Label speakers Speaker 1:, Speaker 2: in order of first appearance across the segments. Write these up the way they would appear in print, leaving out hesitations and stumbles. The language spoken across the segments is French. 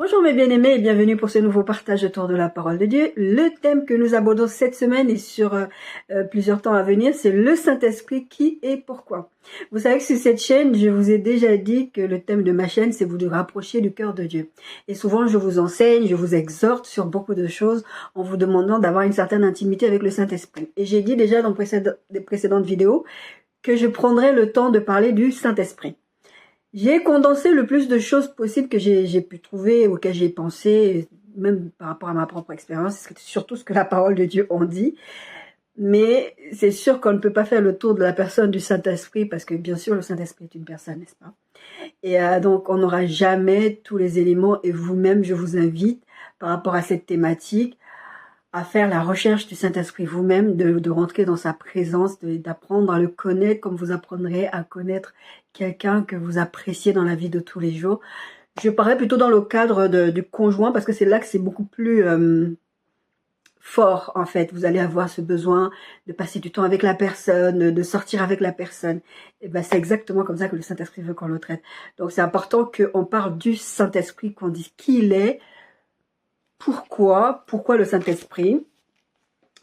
Speaker 1: Bonjour mes bien-aimés et bienvenue pour ce nouveau partage autour de la parole de Dieu. Le thème que nous abordons cette semaine et sur plusieurs temps à venir, c'est le Saint-Esprit, qui et pourquoi. Vous savez que sur cette chaîne, je vous ai déjà dit que le thème de ma chaîne, c'est vous de rapprocher du cœur de Dieu. Et souvent, je vous enseigne, je vous exhorte sur beaucoup de choses en vous demandant d'avoir une certaine intimité avec le Saint-Esprit. Et j'ai dit déjà dans des précédentes vidéos que je prendrais le temps de parler du Saint-Esprit. J'ai condensé le plus de choses possibles que j'ai pu trouver, auxquelles j'ai pensé, même par rapport à ma propre expérience, c'est surtout ce que la parole de Dieu en dit. Mais c'est sûr qu'on ne peut pas faire le tour de la personne du Saint-Esprit, parce que bien sûr, le Saint-Esprit est une personne, n'est-ce pas? Et donc, on n'aura jamais tous les éléments, et vous-même, je vous invite, par rapport à cette thématique, à faire la recherche du Saint-Esprit vous-même, de rentrer dans sa présence, d'apprendre à le connaître comme vous apprendrez à connaître quelqu'un que vous appréciez dans la vie de tous les jours. Je parlerai plutôt dans le cadre du conjoint, parce que c'est là que c'est beaucoup plus fort en fait. Vous allez avoir ce besoin de passer du temps avec la personne, de sortir avec la personne. Et ben c'est exactement comme ça que le Saint-Esprit veut qu'on le traite. Donc c'est important qu'on parle du Saint-Esprit, qu'on dise qui il est, pourquoi le Saint-Esprit,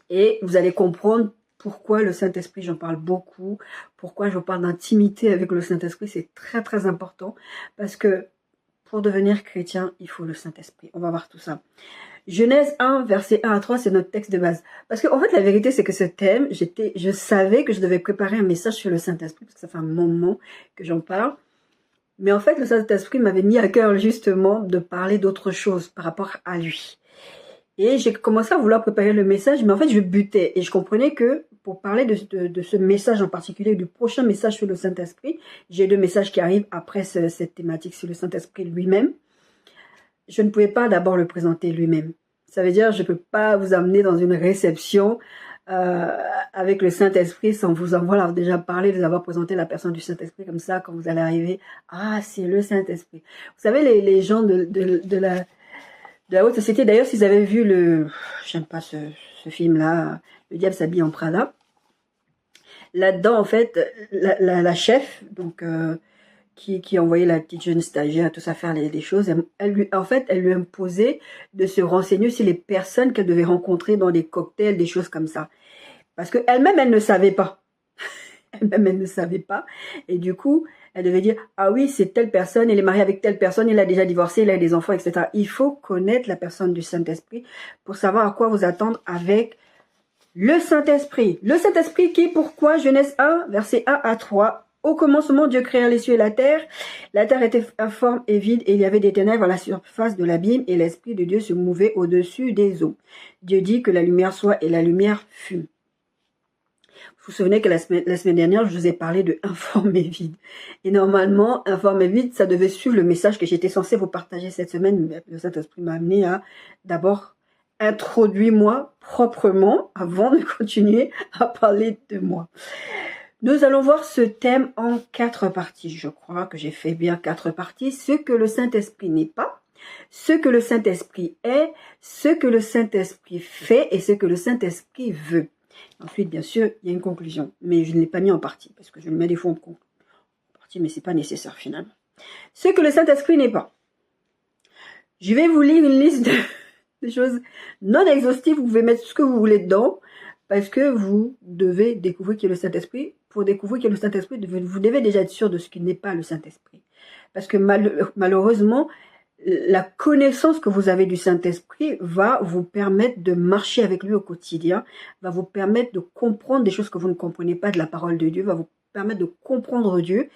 Speaker 1: et vous allez comprendre pourquoi le Saint-Esprit, j'en parle beaucoup, pourquoi je parle d'intimité avec le Saint-Esprit, c'est très très important, parce que pour devenir chrétien, il faut le Saint-Esprit. On va voir tout ça. Genèse 1, versets 1 à 3, c'est notre texte de base. Parce que en fait, la vérité, c'est que ce thème, je savais que je devais préparer un message sur le Saint-Esprit, parce que ça fait un moment que j'en parle. Mais en fait, le Saint-Esprit m'avait mis à cœur justement de parler d'autre chose par rapport à lui. Et j'ai commencé à vouloir préparer le message, mais en fait, je butais. Et je comprenais que pour parler de ce message en particulier, du prochain message sur le Saint-Esprit, j'ai deux messages qui arrivent après cette thématique sur le Saint-Esprit lui-même. Je ne pouvais pas d'abord le présenter lui-même. Ça veut dire, je ne peux pas vous amener dans une réception avec le Saint-Esprit sans vous avoir déjà parlé, de vous avoir présenté la personne du Saint-Esprit comme ça, quand vous allez arriver. Ah, c'est le Saint-Esprit. Vous savez, les gens de la haute société, d'ailleurs, s'ils avaient vu j'aime pas ce film-là, Le diable s'habille en Prada. Là-dedans, en fait, la chef, donc, qui envoyait la petite jeune stagiaire à tout ça faire les choses, elle lui imposait de se renseigner sur les personnes qu'elle devait rencontrer dans des cocktails, des choses comme ça. Parce qu'elle-même, elle ne savait pas. Elle-même, elle ne savait pas. Et du coup, elle devait dire, ah oui, c'est telle personne, il est marié avec telle personne, il a déjà divorcé, il a des enfants, etc. Il faut connaître la personne du Saint-Esprit pour savoir à quoi vous attendre avec le Saint-Esprit. Le Saint-Esprit qui, pourquoi, Genèse 1, versets 1 à 3. Au commencement, Dieu créa les cieux et la terre. La terre était informe et vide, et il y avait des ténèbres à la surface de l'abîme, et l'Esprit de Dieu se mouvait au-dessus des eaux. Dieu dit que la lumière soit, et la lumière fut. Vous vous souvenez que la semaine dernière, je vous ai parlé de informe et vide. Et normalement, informe et vide, ça devait suivre le message que j'étais censée vous partager cette semaine. Mais le Saint-Esprit m'a amené à d'abord introduire moi proprement avant de continuer à parler de moi. Nous allons voir ce thème en 4 parties. Je crois que j'ai fait bien 4 parties. Ce que le Saint-Esprit n'est pas, ce que le Saint-Esprit est, ce que le Saint-Esprit fait et ce que le Saint-Esprit veut. Ensuite, bien sûr, il y a une conclusion, mais je ne l'ai pas mis en partie, parce que je le mets des fois en partie, mais ce n'est pas nécessaire finalement. Ce que le Saint-Esprit n'est pas. Je vais vous lire une liste de choses non exhaustives, vous pouvez mettre ce que vous voulez dedans, parce que vous devez découvrir qui est le Saint-Esprit. Pour découvrir qui est le Saint-Esprit, vous devez déjà être sûr de ce qui n'est pas le Saint-Esprit. Parce que malheureusement, la connaissance que vous avez du Saint-Esprit va vous permettre de marcher avec lui au quotidien, va vous permettre de comprendre des choses que vous ne comprenez pas de la parole de Dieu, va vous permettre de comprendre Dieu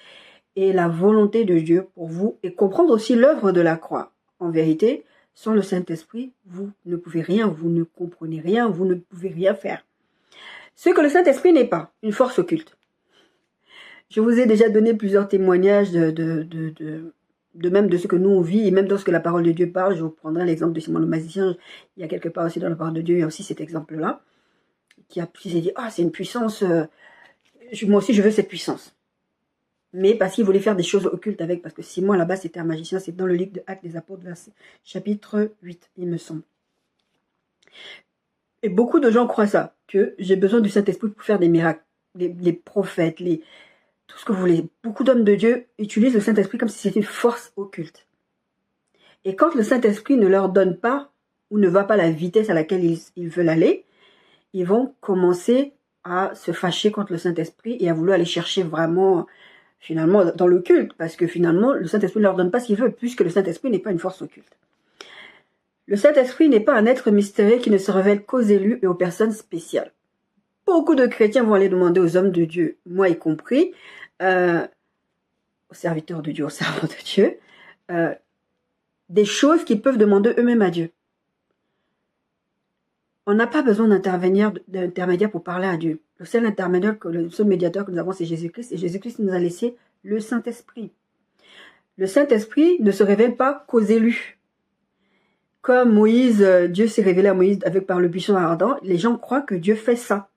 Speaker 1: et la volonté de Dieu pour vous, et comprendre aussi l'œuvre de la croix. En vérité, sans le Saint-Esprit, vous ne pouvez rien, vous ne comprenez rien, vous ne pouvez rien faire. Ce que le Saint-Esprit n'est pas, une force occulte. Je vous ai déjà donné plusieurs témoignages de même de ce que nous on vit, et même dans ce que la parole de Dieu parle. Je vous prendrai l'exemple de Simon le magicien. Il y a quelque part aussi dans la parole de Dieu, il y a aussi cet exemple-là, qui s'est dit, ah, c'est une puissance, moi aussi je veux cette puissance. Mais parce qu'il voulait faire des choses occultes avec, parce que Simon là-bas c'était un magicien, c'est dans le livre de Actes des Apôtres, chapitre 8, il me semble. Et beaucoup de gens croient ça, que j'ai besoin du Saint-Esprit pour faire des miracles. Les prophètes, tout ce que vous voulez. Beaucoup d'hommes de Dieu utilisent le Saint-Esprit comme si c'était une force occulte. Et quand le Saint-Esprit ne leur donne pas ou ne va pas à la vitesse à laquelle ils veulent aller, ils vont commencer à se fâcher contre le Saint-Esprit et à vouloir aller chercher vraiment, finalement, dans le culte. Parce que finalement, le Saint-Esprit ne leur donne pas ce qu'il veut, puisque le Saint-Esprit n'est pas une force occulte. Le Saint-Esprit n'est pas un être mystérieux qui ne se révèle qu'aux élus et aux personnes spéciales. Beaucoup de chrétiens vont aller demander aux hommes de Dieu, moi y compris, aux serviteurs de Dieu, aux servants de Dieu, des choses qu'ils peuvent demander eux-mêmes à Dieu. On n'a pas besoin d'intermédiaire pour parler à Dieu. Le seul intermédiaire, le seul médiateur que nous avons, c'est Jésus-Christ. Et Jésus-Christ nous a laissé le Saint-Esprit. Le Saint-Esprit ne se révèle pas qu'aux élus. Comme Moïse, Dieu s'est révélé à Moïse par le buisson ardent, les gens croient que Dieu fait ça.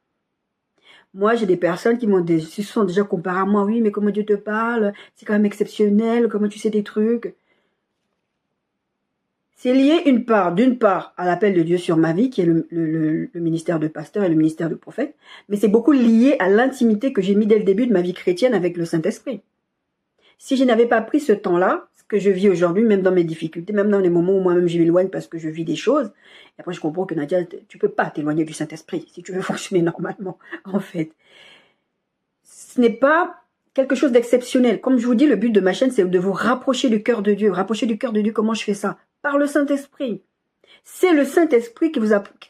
Speaker 1: Moi, j'ai des personnes qui se sont déjà comparées à moi. Oui, mais comment Dieu te parle? C'est quand même exceptionnel. Comment tu sais des trucs? C'est lié d'une part à l'appel de Dieu sur ma vie, qui est le ministère de pasteur et le ministère de prophète, mais c'est beaucoup lié à l'intimité que j'ai mis dès le début de ma vie chrétienne avec le Saint-Esprit. Si je n'avais pas pris ce temps-là, ce que je vis aujourd'hui, même dans mes difficultés, même dans les moments où moi-même je m'éloigne parce que je vis des choses, et après je comprends que Nadia, tu peux pas t'éloigner du Saint-Esprit si tu veux fonctionner normalement, en fait. Ce n'est pas quelque chose d'exceptionnel. Comme je vous dis, le but de ma chaîne, c'est de vous rapprocher du cœur de Dieu. Rapprocher du cœur de Dieu, comment je fais ça? Par le Saint-Esprit. C'est le Saint-Esprit qui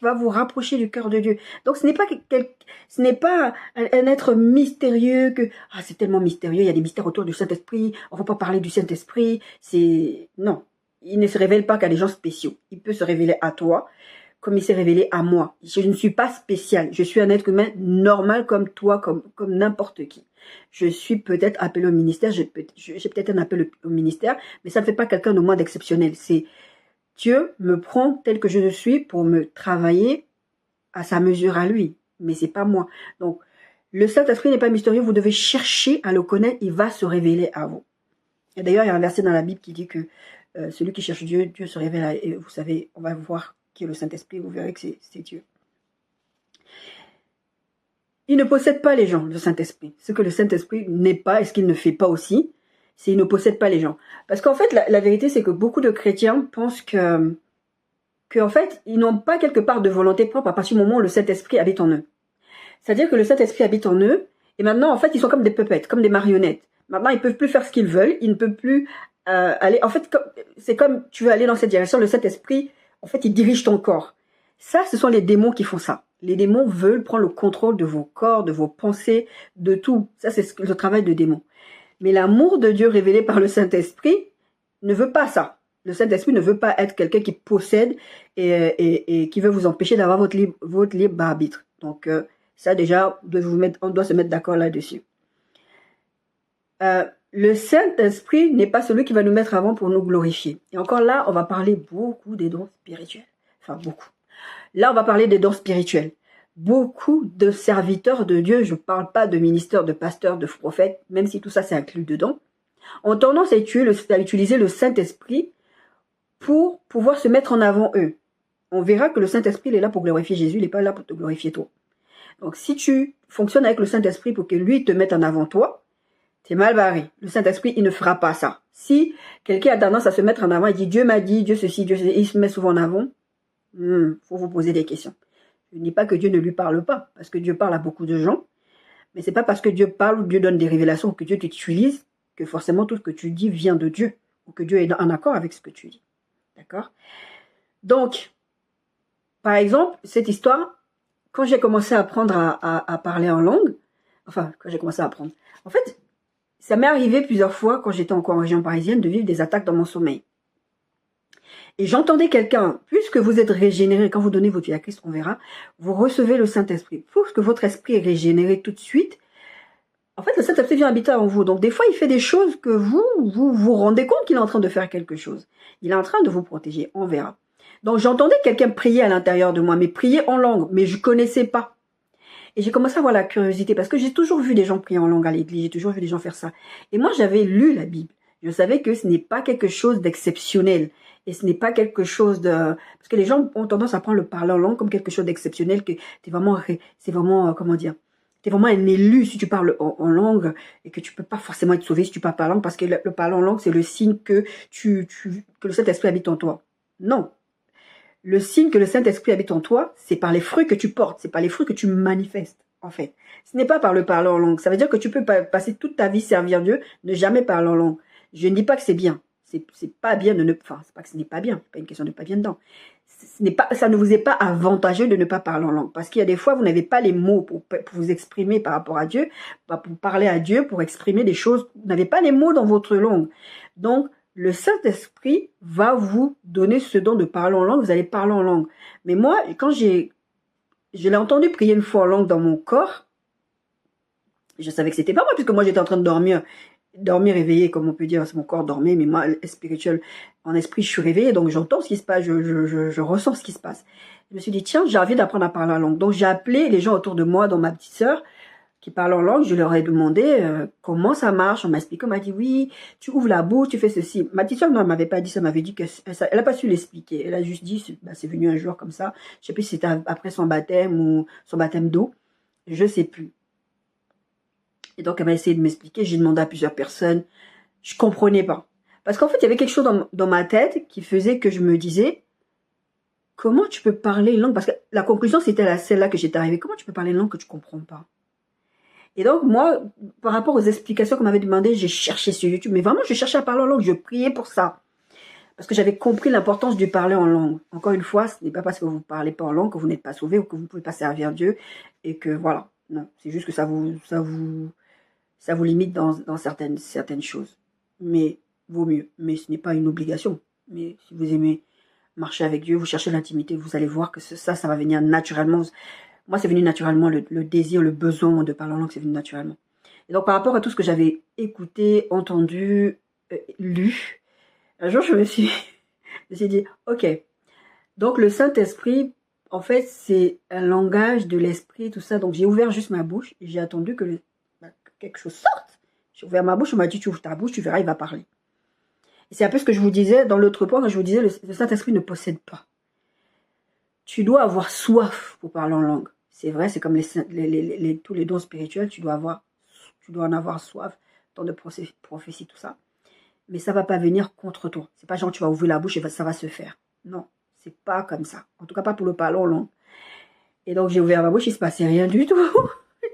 Speaker 1: va vous rapprocher du cœur de Dieu. Donc ce n'est pas un être mystérieux que c'est tellement mystérieux, il y a des mystères autour du Saint-Esprit, on ne va pas parler du Saint-Esprit, non, il ne se révèle pas qu'à des gens spéciaux. Il peut se révéler à toi comme il s'est révélé à moi. Je ne suis pas spécial, je suis un être humain normal comme toi, comme n'importe qui. Je suis peut-être appelé au ministère, j'ai peut-être un appel au ministère, mais ça ne fait pas quelqu'un de moi d'exceptionnel. C'est Dieu me prend tel que je suis pour me travailler à sa mesure à lui, mais c'est pas moi. Donc, le Saint-Esprit n'est pas mystérieux, vous devez chercher à le connaître, il va se révéler à vous. Et d'ailleurs, il y a un verset dans la Bible qui dit que celui qui cherche Dieu, Dieu se révèle, et vous savez, on va voir qui est le Saint-Esprit, vous verrez que c'est Dieu. Il ne possède pas les gens, le Saint-Esprit. Ce que le Saint-Esprit n'est pas, et ce qu'il ne fait pas aussi, c'est qu'il ne possède pas les gens. Parce qu'en fait, la vérité, c'est que beaucoup de chrétiens pensent que en fait, ils n'ont pas quelque part de volonté propre à partir du moment où le Saint-Esprit habite en eux. C'est-à-dire que le Saint-Esprit habite en eux, et maintenant, en fait, ils sont comme des puppets, comme des marionnettes. Maintenant, ils peuvent plus faire ce qu'ils veulent, ils ne peuvent plus aller... En fait, c'est comme tu veux aller dans cette direction, le Saint-Esprit, en fait, il dirige ton corps. Ça, ce sont les démons qui font ça. Les démons veulent prendre le contrôle de vos corps, de vos pensées, de tout. Ça, c'est le travail de démons. Mais l'amour de Dieu révélé par le Saint-Esprit ne veut pas ça. Le Saint-Esprit ne veut pas être quelqu'un qui possède et qui veut vous empêcher d'avoir votre libre arbitre. Donc, ça déjà, on doit se mettre d'accord là-dessus. Le Saint-Esprit n'est pas celui qui va nous mettre avant pour nous glorifier. Et encore là, on va parler beaucoup des dons spirituels. Enfin, beaucoup. Là, on va parler des dons spirituels. Beaucoup de serviteurs de Dieu, je ne parle pas de ministères, de pasteurs, de prophètes, même si tout ça c'est inclus dedans, ont tendance à utiliser le Saint-Esprit pour pouvoir se mettre en avant eux. On verra que le Saint-Esprit il est là pour glorifier Jésus, il n'est pas là pour te glorifier toi. Donc si tu fonctionnes avec le Saint-Esprit pour que lui te mette en avant toi, t'es mal barré. Le Saint-Esprit, il ne fera pas ça. Si quelqu'un a tendance à se mettre en avant, il dit Dieu m'a dit, Dieu ceci, Dieu ceci, il se met souvent en avant, faut vous poser des questions. Je ne dis pas que Dieu ne lui parle pas, parce que Dieu parle à beaucoup de gens, mais c'est pas parce que Dieu parle ou Dieu donne des révélations ou que Dieu t'utilise que forcément tout ce que tu dis vient de Dieu, ou que Dieu est en accord avec ce que tu dis. D'accord? Donc, par exemple, cette histoire, quand j'ai commencé à apprendre à parler en langue, enfin, quand j'ai commencé à apprendre, en fait, ça m'est arrivé plusieurs fois, quand j'étais encore en région parisienne, de vivre des attaques dans mon sommeil. Et j'entendais quelqu'un, puisque vous êtes régénéré, quand vous donnez votre vie à Christ, on verra, vous recevez le Saint-Esprit. Pour que votre esprit est régénéré tout de suite, en fait, le Saint-Esprit vient habiter en vous. Donc, des fois, il fait des choses que vous rendez compte qu'il est en train de faire quelque chose. Il est en train de vous protéger, on verra. Donc, j'entendais quelqu'un prier à l'intérieur de moi, mais prier en langue, mais je connaissais pas. Et j'ai commencé à avoir la curiosité, parce que j'ai toujours vu des gens prier en langue à l'église, j'ai toujours vu des gens faire ça. Et moi, j'avais lu la Bible. Je savais que ce n'est pas quelque chose d'exceptionnel. Et ce n'est pas quelque chose de... Parce que les gens ont tendance à prendre le parler en langue comme quelque chose d'exceptionnel, que c'est vraiment, comment dire, tu es vraiment un élu si tu parles en langue et que tu peux pas forcément être sauvé si tu parles pas langue, parce que le parler en langue, c'est le signe que que le Saint-Esprit habite en toi. Non. Le signe que le Saint-Esprit habite en toi, c'est par les fruits que tu portes, c'est par les fruits que tu manifestes, en fait. Ce n'est pas par le parler en langue. Ça veut dire que tu peux passer toute ta vie servir Dieu, ne jamais parler en langue. Je ne dis pas que c'est bien. C'est pas bien de ne... Enfin, c'est pas que ce n'est pas bien. C'est pas une question de pas bien dedans. Ça ne vous est pas avantageux de ne pas parler en langue. Parce qu'il y a des fois, vous n'avez pas les mots pour vous exprimer par rapport à Dieu, pour parler à Dieu, pour exprimer des choses. Vous n'avez pas les mots dans votre langue. Donc, le Saint-Esprit va vous donner ce don de parler en langue. Vous allez parler en langue. Mais moi, quand je l'ai entendu prier une fois en langue dans mon corps, je savais que c'était pas moi, puisque moi, j'étais en train de dormir éveillé, comme on peut dire, mon corps dormait, mais moi, spirituel, en esprit, je suis réveillée, donc j'entends ce qui se passe, je ressens ce qui se passe. Je me suis dit, tiens, j'ai envie d'apprendre à parler en langue. Donc, j'ai appelé les gens autour de moi, dont ma petite sœur, qui parle en langue. Je leur ai demandé comment ça marche. On m'a expliqué, on m'a dit, oui, tu ouvres la bouche, tu fais ceci. Ma petite sœur, non, elle m'avait pas dit ça, elle m'avait dit qu'elle n'a pas su l'expliquer. Elle a juste dit, c'est venu un jour comme ça. Je sais plus si c'était après son baptême ou son baptême d'eau. Je sais plus. Et donc, elle m'a essayé de m'expliquer. J'ai demandé à plusieurs personnes. Je comprenais pas. Parce qu'en fait, il y avait quelque chose dans ma tête qui faisait que je me disais, comment tu peux parler une langue? Parce que la conclusion, c'était celle-là que j'étais arrivée. Comment tu peux parler une langue que tu comprends pas? Et donc, moi, par rapport aux explications qu'on m'avait demandé, j'ai cherché sur YouTube. Mais vraiment, je cherchais à parler en langue. Je priais pour ça. Parce que j'avais compris l'importance du parler en langue. Encore une fois, ce n'est pas parce que vous ne parlez pas en langue que vous n'êtes pas sauvé ou que vous ne pouvez pas servir Dieu. Et que voilà. Non, c'est juste que ça vous limite dans certaines choses. Mais vaut mieux. Mais ce n'est pas une obligation. Mais si vous aimez marcher avec Dieu, vous cherchez l'intimité, vous allez voir que ça va venir naturellement. Moi, c'est venu naturellement, le désir, le besoin de parler en langue, c'est venu naturellement. Et donc, par rapport à tout ce que j'avais écouté, entendu, lu, un jour, je me suis dit, ok, donc le Saint-Esprit, en fait, c'est un langage de l'esprit, tout ça. Donc, j'ai ouvert juste ma bouche et j'ai attendu que quelque chose sorte. J'ai ouvert ma bouche, on m'a dit, tu ouvres ta bouche, tu verras, il va parler. Et c'est un peu ce que je vous disais dans l'autre point, quand je vous disais, le Saint-Esprit ne possède pas. Tu dois avoir soif pour parler en langue. C'est vrai, c'est comme tous les dons spirituels, tu dois en avoir soif, dans de prophétie, tout ça. Mais ça ne va pas venir contre toi. C'est pas genre tu vas ouvrir la bouche et ça va se faire. Non, c'est pas comme ça. En tout cas, pas pour le parler en langue. Et donc, j'ai ouvert ma bouche, il ne se passait rien du tout.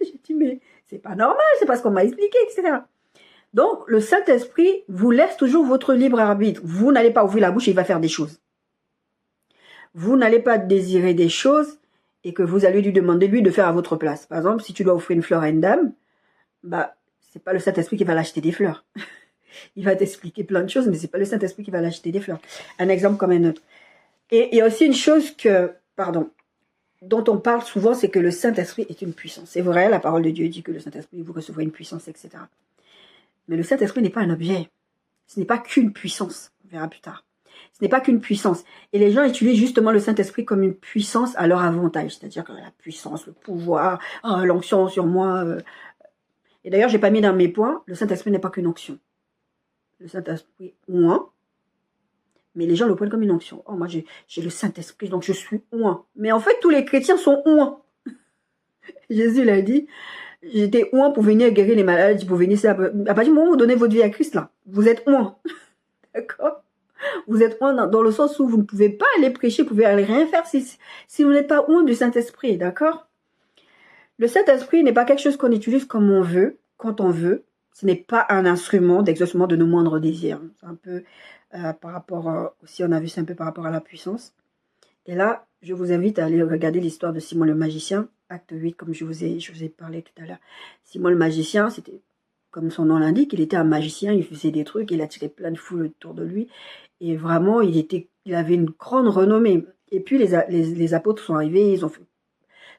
Speaker 1: J'ai dit, mais c'est pas normal, c'est pas ce qu'on m'a expliqué, etc. Donc, le Saint-Esprit vous laisse toujours votre libre arbitre. Vous n'allez pas ouvrir la bouche et il va faire des choses. Vous n'allez pas désirer des choses et que vous allez lui demander, lui, de faire à votre place. Par exemple, si tu dois offrir une fleur à une dame, bah, c'est pas le Saint-Esprit qui va l'acheter des fleurs. Il va t'expliquer plein de choses, mais c'est pas le Saint-Esprit qui va l'acheter des fleurs. Un exemple comme un autre. Et il y a aussi une chose dont on parle souvent, c'est que le Saint-Esprit est une puissance. C'est vrai, la parole de Dieu dit que le Saint-Esprit, vous recevrez une puissance, etc. Mais le Saint-Esprit n'est pas un objet. Ce n'est pas qu'une puissance. On verra plus tard. Ce n'est pas qu'une puissance. Et les gens utilisent justement le Saint-Esprit comme une puissance à leur avantage. C'est-à-dire que la puissance, le pouvoir, l'onction sur moi. Et d'ailleurs, j'ai pas mis dans mes points, le Saint-Esprit n'est pas qu'une onction. Le Saint-Esprit, oint. Mais les gens le prennent comme une onction. Oh, moi, j'ai le Saint-Esprit, donc je suis oint. Mais en fait, tous les chrétiens sont oint. Jésus l'a dit. J'étais oint pour venir guérir les malades, pour venir... À partir du moment où vous donnez votre vie à Christ, là, vous êtes oint. D'accord? Vous êtes oint dans le sens où vous ne pouvez pas aller prêcher, vous pouvez aller rien faire si vous n'êtes pas oint du Saint-Esprit, d'accord? Le Saint-Esprit n'est pas quelque chose qu'on utilise comme on veut, quand on veut. Ce n'est pas un instrument d'exaucement de nos moindres désirs. C'est un peu par rapport, aussi on a vu c'est un peu par rapport à la puissance. Et là, je vous invite à aller regarder l'histoire de Simon le magicien, acte 8, comme je vous ai parlé tout à l'heure. Simon le magicien, c'était, comme son nom l'indique, il était un magicien, il faisait des trucs, il attirait plein de foules autour de lui. Et vraiment, il avait une grande renommée. Et puis, les apôtres sont arrivés, ils ont fait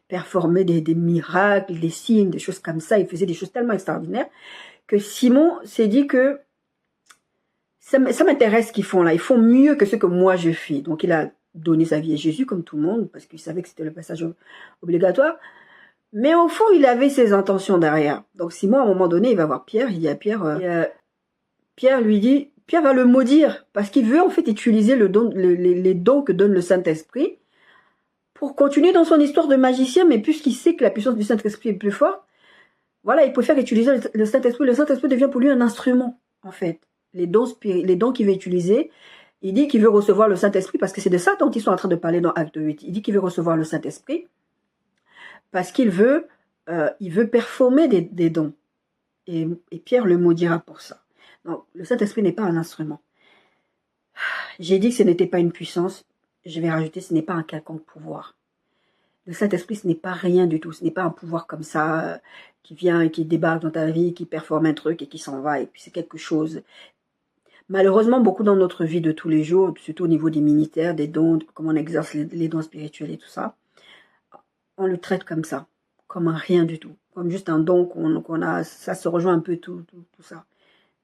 Speaker 1: performer des miracles, des signes, des choses comme ça. Il faisait des choses tellement extraordinaires que Simon s'est dit que ça m'intéresse ce qu'ils font là. Ils font mieux que ce que moi je fais. Donc, il a donné sa vie à Jésus comme tout le monde parce qu'il savait que c'était le passage obligatoire. Mais au fond, il avait ses intentions derrière. Donc, Simon, à un moment donné, il va voir Pierre. Il dit à Pierre, Pierre lui dit, Pierre va le maudire parce qu'il veut en fait utiliser les dons que donne le Saint-Esprit pour continuer dans son histoire de magicien, mais puisqu'il sait que la puissance du Saint-Esprit est plus forte, Voilà, il préfère utiliser le Saint-Esprit. Le Saint-Esprit devient pour lui un instrument, en fait. Les dons qu'il veut utiliser, il dit qu'il veut recevoir le Saint-Esprit parce que c'est de ça dont ils sont en train de parler dans Acte 8. Il dit qu'il veut recevoir le Saint-Esprit parce qu'il veut, il veut performer des dons. Et Pierre le maudira pour ça. Donc, le Saint-Esprit n'est pas un instrument. J'ai dit que ce n'était pas une puissance. Je vais rajouter, ce n'est pas un quelconque pouvoir. Le Saint-Esprit, ce n'est pas rien du tout. Ce n'est pas un pouvoir comme ça qui vient et qui débarque dans ta vie, qui performe un truc et qui s'en va. Et puis c'est quelque chose. Malheureusement, beaucoup dans notre vie de tous les jours, surtout au niveau des ministères, des dons, comment on exerce les dons spirituels et tout ça, on le traite comme ça, comme un rien du tout. Comme juste un don qu'on a, ça se rejoint un peu tout ça.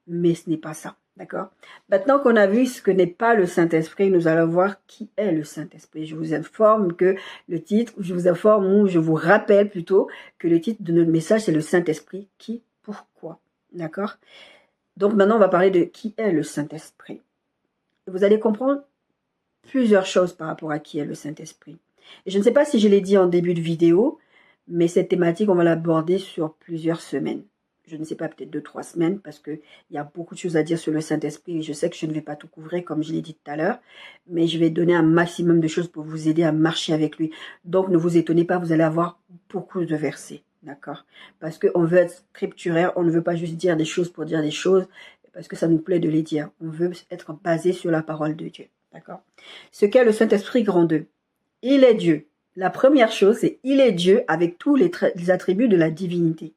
Speaker 1: Mais ce n'est pas ça. D'accord? Maintenant qu'on a vu ce que n'est pas le Saint-Esprit, nous allons voir qui est le Saint-Esprit. Je vous informe que le titre, je vous informe ou je vous rappelle plutôt que le titre de notre message, c'est le Saint-Esprit. Qui, pourquoi? D'accord? Donc maintenant, on va parler de qui est le Saint-Esprit. Vous allez comprendre plusieurs choses par rapport à qui est le Saint-Esprit. Et je ne sais pas si je l'ai dit en début de vidéo, mais cette thématique, on va l'aborder sur plusieurs semaines. Je ne sais pas, peut-être 2-3 semaines, parce qu'il y a beaucoup de choses à dire sur le Saint-Esprit. Et je sais que je ne vais pas tout couvrir, comme je l'ai dit tout à l'heure, mais je vais donner un maximum de choses pour vous aider à marcher avec lui. Donc, ne vous étonnez pas, vous allez avoir beaucoup de versets, d'accord? Parce qu'on veut être scripturaire, on ne veut pas juste dire des choses pour dire des choses, parce que ça nous plaît de les dire. On veut être basé sur la parole de Dieu, d'accord? Ce qu'est le Saint-Esprit grand 2. Il est Dieu. La première chose, c'est il est Dieu avec tous les attributs de la divinité.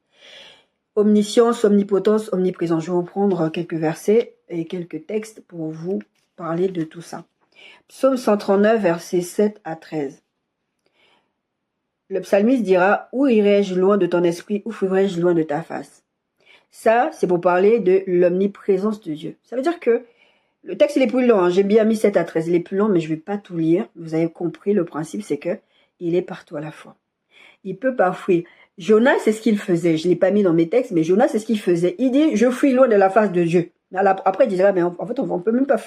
Speaker 1: Omniscience, omnipotence, omniprésence. Je vais vous prendre quelques versets et quelques textes pour vous parler de tout ça. Psaume 139, versets 7 à 13. Le psalmiste dira, où irai-je loin de ton esprit, où fuirai-je loin de ta face? Ça, c'est pour parler de l'omniprésence de Dieu. Ça veut dire que le texte, il est plus long. Hein. J'ai bien mis 7 à 13. Il est plus long, mais je ne vais pas tout lire. Vous avez compris le principe, c'est que il est partout à la fois. Il peut pas fuir. Jonas, c'est ce qu'il faisait. Je ne l'ai pas mis dans mes textes, mais Jonas, c'est ce qu'il faisait. Il dit, je fuis loin de la face de Dieu. Après, il disait, mais en fait, on peut même pas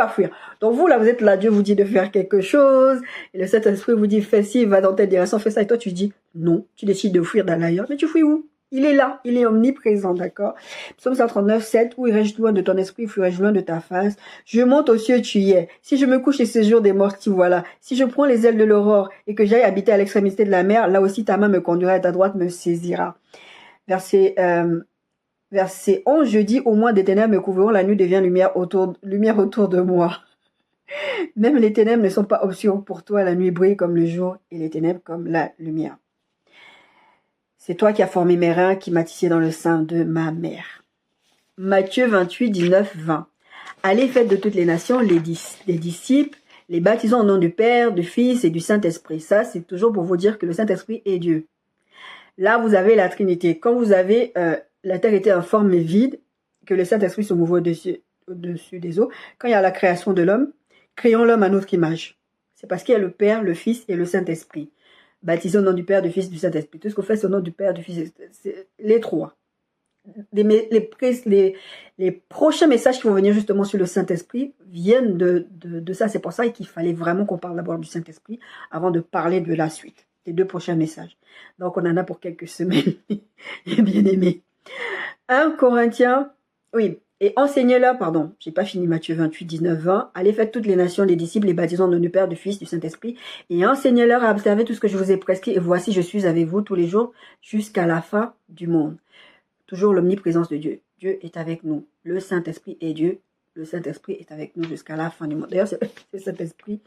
Speaker 1: fuir. Donc vous, là, vous êtes là, Dieu vous dit de faire quelque chose, et le Saint-Esprit vous dit, fais ci, va dans telle direction, fais ça, et toi, tu dis, non, tu décides de fuir d'aller ailleurs, mais tu fuis où? Il est là, il est omniprésent, d'accord? Psaume 139, 7, où irai-je loin de ton esprit, fuirai-je loin de ta face? Je monte aux cieux, tu y es. Si je me couche et séjour des morts, tu voilà. Si je prends les ailes de l'aurore et que j'aille habiter à l'extrémité de la mer, là aussi ta main me conduira et ta droite me saisira. Verset 11, je dis, au moins des ténèbres me couvriront, la nuit devient lumière autour de moi. Même les ténèbres ne sont pas obscures pour toi, la nuit brille comme le jour et les ténèbres comme la lumière. C'est toi qui as formé mes reins, qui m'as tissé dans le sein de ma mère. Matthieu 28, 19, 20. Allez, faites de toutes les nations les disciples, les baptisons au nom du Père, du Fils et du Saint-Esprit. Ça, c'est toujours pour vous dire que le Saint-Esprit est Dieu. Là, vous avez la Trinité. Quand vous avez la terre était en forme vide, que le Saint-Esprit se mouvait au-dessus des eaux, quand il y a la création de l'homme, créons l'homme à notre image. C'est parce qu'il y a le Père, le Fils et le Saint-Esprit. Baptisé au nom du Père, du Fils et du Saint-Esprit. Tout ce qu'on fait, c'est au nom du Père, du Fils, c'est les trois. Les prochains messages qui vont venir justement sur le Saint-Esprit viennent de ça. C'est pour ça qu'il fallait vraiment qu'on parle d'abord du Saint-Esprit avant de parler de la suite. Les 2 prochains messages. Donc, on en a pour quelques semaines. Bien aimé. 1 Corinthiens, oui. Et enseignez-leur, pardon, j'ai pas fini Matthieu 28, 19, 20. Allez, faites toutes les nations, les disciples, les baptisons au nom du Père, du Fils, du Saint-Esprit. Et enseignez-leur à observer tout ce que je vous ai prescrit. Et voici, je suis avec vous tous les jours jusqu'à la fin du monde. Toujours l'omniprésence de Dieu. Dieu est avec nous. Le Saint-Esprit est Dieu. Le Saint-Esprit est avec nous jusqu'à la fin du monde. D'ailleurs, c'est le Saint-Esprit,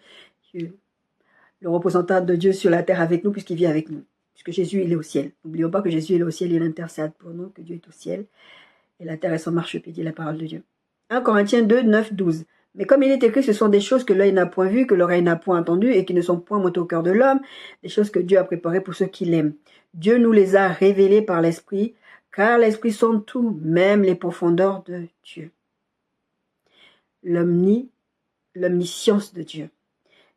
Speaker 1: le représentant de Dieu sur la terre avec nous, puisqu'il vit avec nous. Puisque Jésus, il est au ciel. N'oublions pas que Jésus, il est au ciel, il intercède pour nous, que Dieu est au ciel. Et la terre est son marchepied, dit la parole de Dieu. 1 Corinthiens 2, 9, 12. Mais comme il est écrit, ce sont des choses que l'œil n'a point vues, que l'oreille n'a point entendues, et qui ne sont point montées au cœur de l'homme, des choses que Dieu a préparées pour ceux qui l'aiment. Dieu nous les a révélées par l'Esprit, car l'Esprit sonde tout, même les profondeurs de Dieu. L'omniscience de Dieu.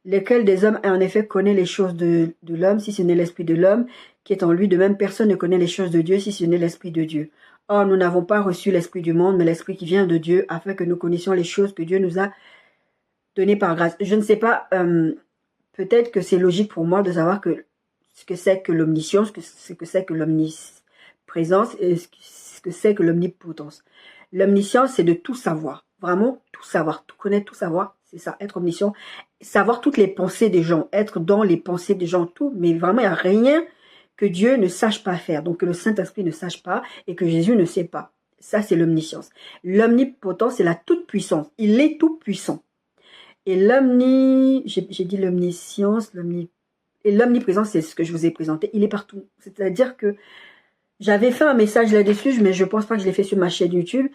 Speaker 1: Lequel des hommes en effet connaît les choses de l'homme, si ce n'est l'Esprit de l'homme qui est en lui, de même personne ne connaît les choses de Dieu, si ce n'est l'Esprit de Dieu. Or, nous n'avons pas reçu l'Esprit du monde, mais l'Esprit qui vient de Dieu, afin que nous connaissions les choses que Dieu nous a données par grâce. Je ne sais pas, peut-être que c'est logique pour moi de savoir ce que c'est que l'omniscience, ce que c'est que l'omniprésence, l'omniprésence et ce que c'est que l'omnipotence. L'omniscience, c'est de tout savoir. Vraiment, tout savoir. Tout connaître, tout savoir. C'est ça, être omniscient. Savoir toutes les pensées des gens. Être dans les pensées des gens, tout. Mais vraiment, il n'y a rien que Dieu ne sache pas faire. Donc, que le Saint-Esprit ne sache pas et que Jésus ne sait pas. Ça, c'est l'omniscience. L'omnipotence, c'est la toute-puissance. Il est tout-puissant. Et j'ai dit l'omniscience, et l'omniprésence, c'est ce que je vous ai présenté. Il est partout. C'est-à-dire que j'avais fait un message là-dessus, mais je pense pas que je l'ai fait sur ma chaîne YouTube.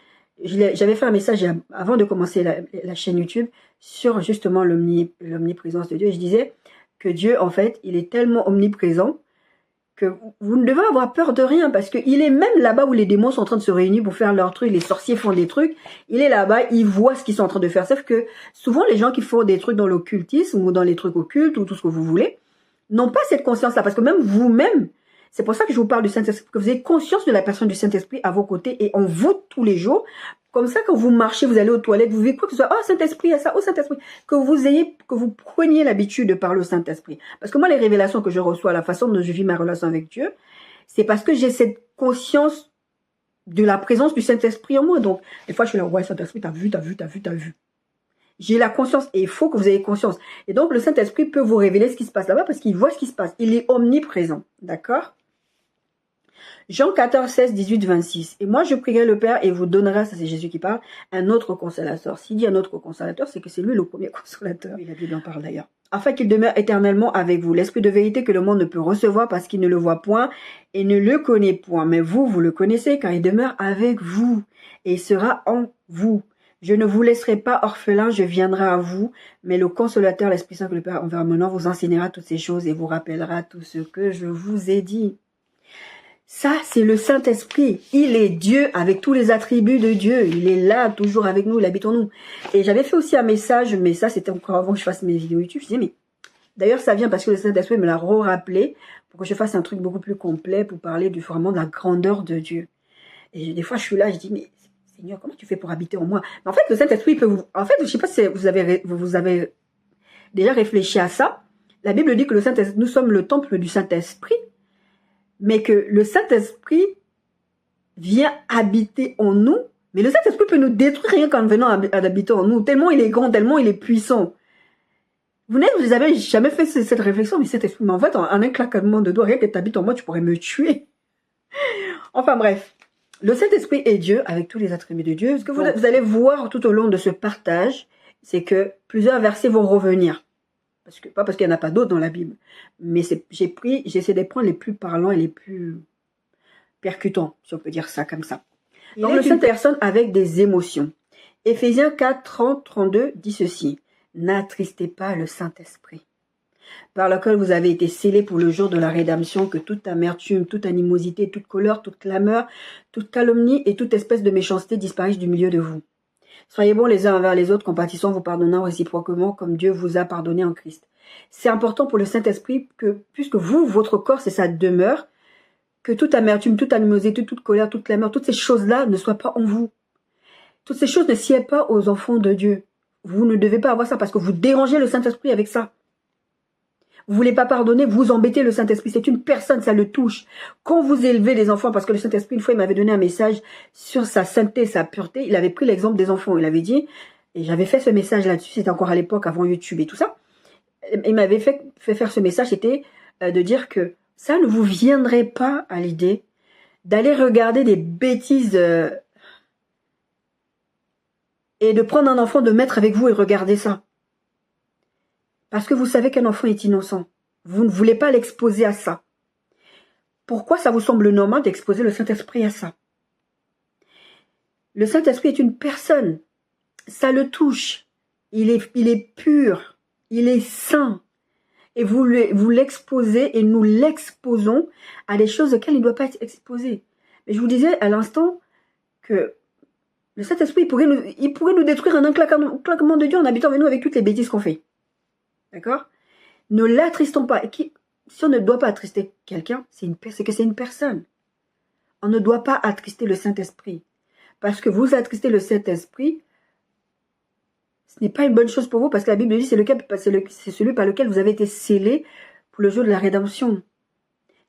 Speaker 1: J'avais fait un message avant de commencer la chaîne YouTube sur justement l'omniprésence de Dieu. Et je disais que Dieu, en fait, il est tellement omniprésent que vous ne devez avoir peur de rien, parce qu'il est même là-bas où les démons sont en train de se réunir pour faire leurs trucs, les sorciers font des trucs, il est là-bas, il voit ce qu'ils sont en train de faire. Sauf que souvent les gens qui font des trucs dans l'occultisme ou dans les trucs occultes ou tout ce que vous voulez, n'ont pas cette conscience-là, parce que même vous-même, c'est pour ça que je vous parle du Saint-Esprit, que vous ayez conscience de la personne du Saint-Esprit à vos côtés et en vous tous les jours. Comme ça, quand vous marchez, vous allez aux toilettes, vous vivez quoi que ce soit, oh Saint-Esprit, il y a ça, oh Saint-Esprit, que vous preniez l'habitude de parler au Saint-Esprit. Parce que moi, les révélations que je reçois, la façon dont je vis ma relation avec Dieu, c'est parce que j'ai cette conscience de la présence du Saint-Esprit en moi. Donc, des fois, je suis là, ouais, Saint-Esprit, t'as vu. J'ai la conscience et il faut que vous ayez conscience. Et donc, le Saint-Esprit peut vous révéler ce qui se passe là-bas parce qu'il voit ce qui se passe. Il est omniprésent. D'accord? Jean 14, 16, 18, 26. Et moi, je prierai le Père et vous donnera, ça c'est Jésus qui parle, un autre consolateur. S'il dit un autre consolateur, c'est que c'est lui le premier consolateur. Oui, la Bible en parle d'ailleurs. Afin qu'il demeure éternellement avec vous. L'esprit de vérité que le monde ne peut recevoir parce qu'il ne le voit point et ne le connaît point. Mais vous, vous le connaissez car il demeure avec vous et il sera en vous. Je ne vous laisserai pas orphelin, je viendrai à vous, mais le consolateur, l'Esprit Saint que le Père enverra maintenant, vous enseignera toutes ces choses et vous rappellera tout ce que je vous ai dit. Ça, c'est le Saint-Esprit. Il est Dieu avec tous les attributs de Dieu. Il est là, toujours avec nous, il habite en nous. Et j'avais fait aussi un message, mais ça, c'était encore avant que je fasse mes vidéos YouTube. Je disais, mais d'ailleurs, ça vient parce que le Saint-Esprit me l'a rappelé pour que je fasse un truc beaucoup plus complet pour parler vraiment de la grandeur de Dieu. Et des fois, je suis là, je dis, mais Seigneur, comment tu fais pour habiter en moi? Mais en fait, le Saint-Esprit peut vous... En fait, je ne sais pas si vous avez déjà réfléchi à ça. La Bible dit que le Saint-Esprit, nous sommes le temple du Saint-Esprit, mais que le Saint-Esprit vient habiter en nous. Mais le Saint-Esprit peut nous détruire rien qu'en venant habiter en nous. Tellement il est grand, tellement il est puissant. Vous n'avez jamais fait cette réflexion, mais Saint-Esprit, mais en fait, en un claquement de doigts, rien que tu habites en moi, tu pourrais me tuer. Enfin bref. Le Saint-Esprit est Dieu avec tous les attributs de Dieu. Ce que vous allez voir tout au long de ce partage, c'est que plusieurs versets vont revenir. Pas parce qu'il n'y en a pas d'autres dans la Bible. Mais j'essaie de prendre les plus parlants et les plus percutants, si on peut dire ça comme ça. Donc, le Saint personne avec des émotions. Éphésiens 4, 30, 32 dit ceci. N'attristez pas le Saint-Esprit, par lequel vous avez été scellés pour le jour de la rédemption, que toute amertume, toute animosité, toute colère, toute clameur, toute calomnie et toute espèce de méchanceté disparaissent du milieu de vous. Soyez bons les uns envers les autres, compatissant, vous pardonnant réciproquement, comme Dieu vous a pardonné en Christ. C'est important pour le Saint-Esprit que, puisque vous, votre corps, c'est sa demeure, que toute amertume, toute animosité, toute colère, toute clameur, toutes ces choses-là ne soient pas en vous. Toutes ces choses ne sied pas aux enfants de Dieu. Vous ne devez pas avoir ça parce que vous dérangez le Saint-Esprit avec ça. Vous voulez pas pardonner, vous embêtez le Saint-Esprit. C'est une personne, ça le touche. Quand vous élevez les enfants, parce que le Saint-Esprit, une fois, il m'avait donné un message sur sa sainteté, sa pureté. Il avait pris l'exemple des enfants. Il avait dit, et j'avais fait ce message là-dessus, c'était encore à l'époque, avant YouTube et tout ça. Il m'avait fait faire ce message, c'était de dire que ça ne vous viendrait pas à l'idée d'aller regarder des bêtises et de prendre un enfant, de mettre avec vous et regarder ça. Parce que vous savez qu'un enfant est innocent. Vous ne voulez pas l'exposer à ça. Pourquoi ça vous semble normal d'exposer le Saint-Esprit à ça? Le Saint-Esprit est une personne. Ça le touche. Il est pur. Il est saint. Et vous l'exposez et nous l'exposons à des choses auxquelles il ne doit pas être exposé. Mais je vous disais à l'instant que le Saint-Esprit, il pourrait nous détruire en un claquement de Dieu en habitant avec nous avec toutes les bêtises qu'on fait. D'accord? Ne l'attristons pas. Si on ne doit pas attrister quelqu'un, c'est que c'est une personne. On ne doit pas attrister le Saint-Esprit. Parce que vous attristez le Saint-Esprit, ce n'est pas une bonne chose pour vous, parce que la Bible dit c'est celui par lequel vous avez été scellés pour le jour de la rédemption.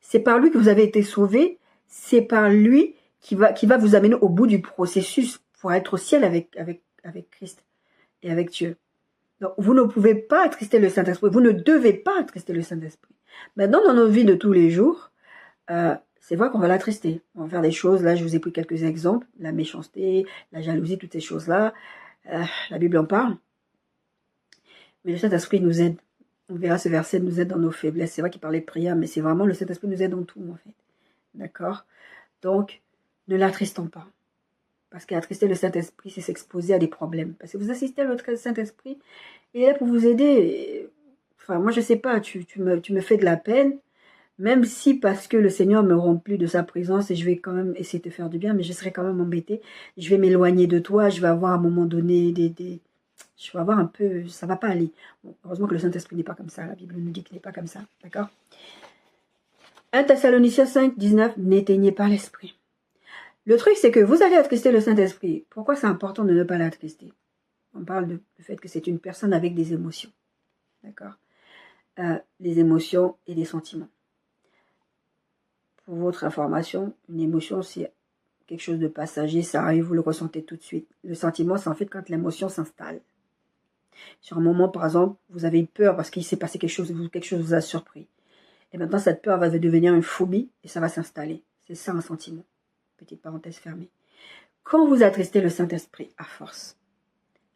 Speaker 1: C'est par lui que vous avez été sauvés, c'est par lui qui va vous amener au bout du processus pour être au ciel avec Christ et avec Dieu. Donc, vous ne pouvez pas attrister le Saint-Esprit. Vous ne devez pas attrister le Saint-Esprit. Maintenant, dans nos vies de tous les jours, c'est vrai qu'on va l'attrister. On va faire des choses. Là, je vous ai pris quelques exemples. La méchanceté, la jalousie, toutes ces choses-là. La Bible en parle. Mais le Saint-Esprit nous aide. On verra ce verset nous aide dans nos faiblesses. C'est vrai qu'il parlait de prière, mais c'est vraiment le Saint-Esprit nous aide dans tout, en fait. D'accord? Donc, ne l'attristons pas. Parce qu'attrister le Saint-Esprit, c'est s'exposer à des problèmes. Parce que vous assistez à notre Saint-Esprit, il est là pour vous aider. Enfin, moi, je sais pas, tu me fais de la peine, même si parce que le Seigneur me remplit de sa présence et je vais quand même essayer de te faire du bien, mais je serai quand même embêtée. Je vais m'éloigner de toi, je vais avoir à un moment donné je vais avoir un peu... Ça va pas aller. Bon, heureusement que le Saint-Esprit n'est pas comme ça. La Bible nous dit qu'il n'est pas comme ça. D'accord? 1 Thessaloniciens 5, 19, n'éteignez pas l'Esprit. Le truc, c'est que vous allez attrister le Saint-Esprit. Pourquoi c'est important de ne pas l'attrister? On parle du fait que c'est une personne avec des émotions. D'accord? Les émotions et les sentiments. Pour votre information, une émotion, c'est quelque chose de passager. Ça arrive, vous le ressentez tout de suite. Le sentiment, c'est en fait quand l'émotion s'installe. Sur un moment, par exemple, vous avez eu peur parce qu'il s'est passé quelque chose vous a surpris. Et maintenant, cette peur va devenir une phobie et ça va s'installer. C'est ça un sentiment. Petite parenthèse fermée. Quand vous attristez le Saint-Esprit à force,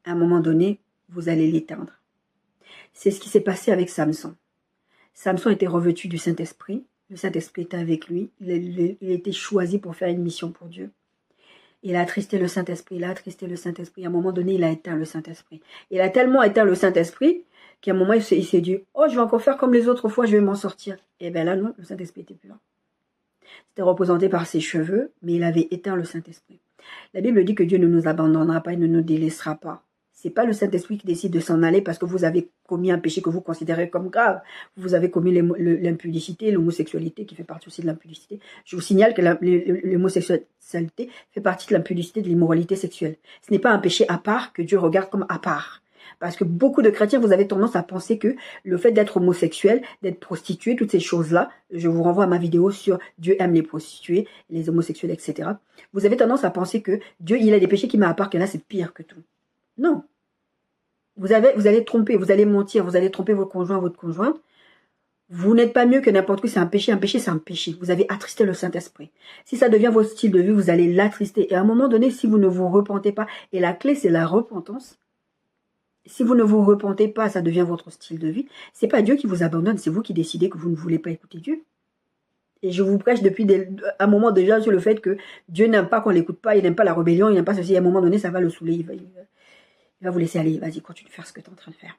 Speaker 1: à un moment donné, vous allez l'éteindre. C'est ce qui s'est passé avec Samson. Samson était revêtu du Saint-Esprit. Le Saint-Esprit était avec lui. Il a été choisi pour faire une mission pour Dieu. Il a attristé le Saint-Esprit. Il a attristé le Saint-Esprit. À un moment donné, il a éteint le Saint-Esprit. Il a tellement éteint le Saint-Esprit qu'à un moment, il s'est dit « Oh, je vais encore faire comme les autres fois, je vais m'en sortir. » Et bien là, non, le Saint-Esprit n'était plus là. C'était représenté par ses cheveux, mais il avait éteint le Saint-Esprit. La Bible dit que Dieu ne nous abandonnera pas et ne nous délaissera pas. C'est pas le Saint-Esprit qui décide de s'en aller parce que vous avez commis un péché que vous considérez comme grave. Vous avez commis l'impudicité, l'homosexualité qui fait partie aussi de l'impudicité. Je vous signale que l'homosexualité fait partie de l'impudicité, de l'immoralité sexuelle. Ce n'est pas un péché à part que Dieu regarde comme à part. Parce que beaucoup de chrétiens, vous avez tendance à penser que le fait d'être homosexuel, d'être prostitué, toutes ces choses-là, je vous renvoie à ma vidéo sur Dieu aime les prostituées, les homosexuels, etc. Vous avez tendance à penser que Dieu, il a des péchés qui met à part, que là, c'est pire que tout. Non. Vous allez tromper, vous allez mentir, vous allez tromper votre conjoint, votre conjointe. Vous n'êtes pas mieux que n'importe qui, c'est un péché, c'est un péché. Vous avez attristé le Saint-Esprit. Si ça devient votre style de vie, vous allez l'attrister. Et à un moment donné, si vous ne vous repentez pas, et la clé, c'est la repentance, si vous ne vous repentez pas, ça devient votre style de vie. C'est pas Dieu qui vous abandonne, c'est vous qui décidez que vous ne voulez pas écouter Dieu. Et je vous prêche depuis un moment déjà sur le fait que Dieu n'aime pas qu'on l'écoute pas, il n'aime pas la rébellion, il n'aime pas ceci. À un moment donné, ça va le saouler, il va vous laisser aller. Vas-y, continue de faire ce que tu es en train de faire.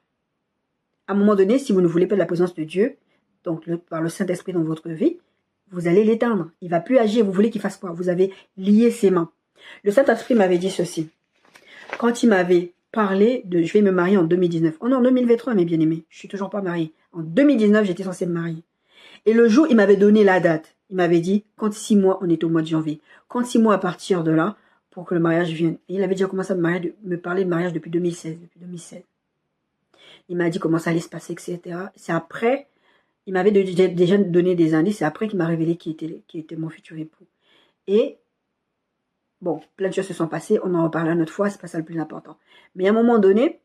Speaker 1: À un moment donné, si vous ne voulez pas de la présence de Dieu, donc par le Saint-Esprit dans votre vie, vous allez l'éteindre. Il ne va plus agir. Vous voulez qu'il fasse quoi? Vous avez lié ses mains. Le Saint-Esprit m'avait dit ceci. Quand il m'avait parler de je vais me marier en 2019. Oh non, en 2023, mes bien-aimés, je suis toujours pas mariée. En 2019, j'étais censée me marier. Et le jour, il m'avait donné la date. Il m'avait dit, quand 6 mois, on est au mois de janvier. Quand 6 mois à partir de là, pour que le mariage vienne. Et il avait déjà commencé à me parler de mariage depuis 2016. Il m'a dit comment ça allait se passer, etc. C'est après, il m'avait déjà donné des indices, c'est après qu'il m'a révélé qui était mon futur époux. Et bon, plein de choses se sont passées, on en reparlera une autre fois, c'est pas ça le plus important. Mais à un moment donné,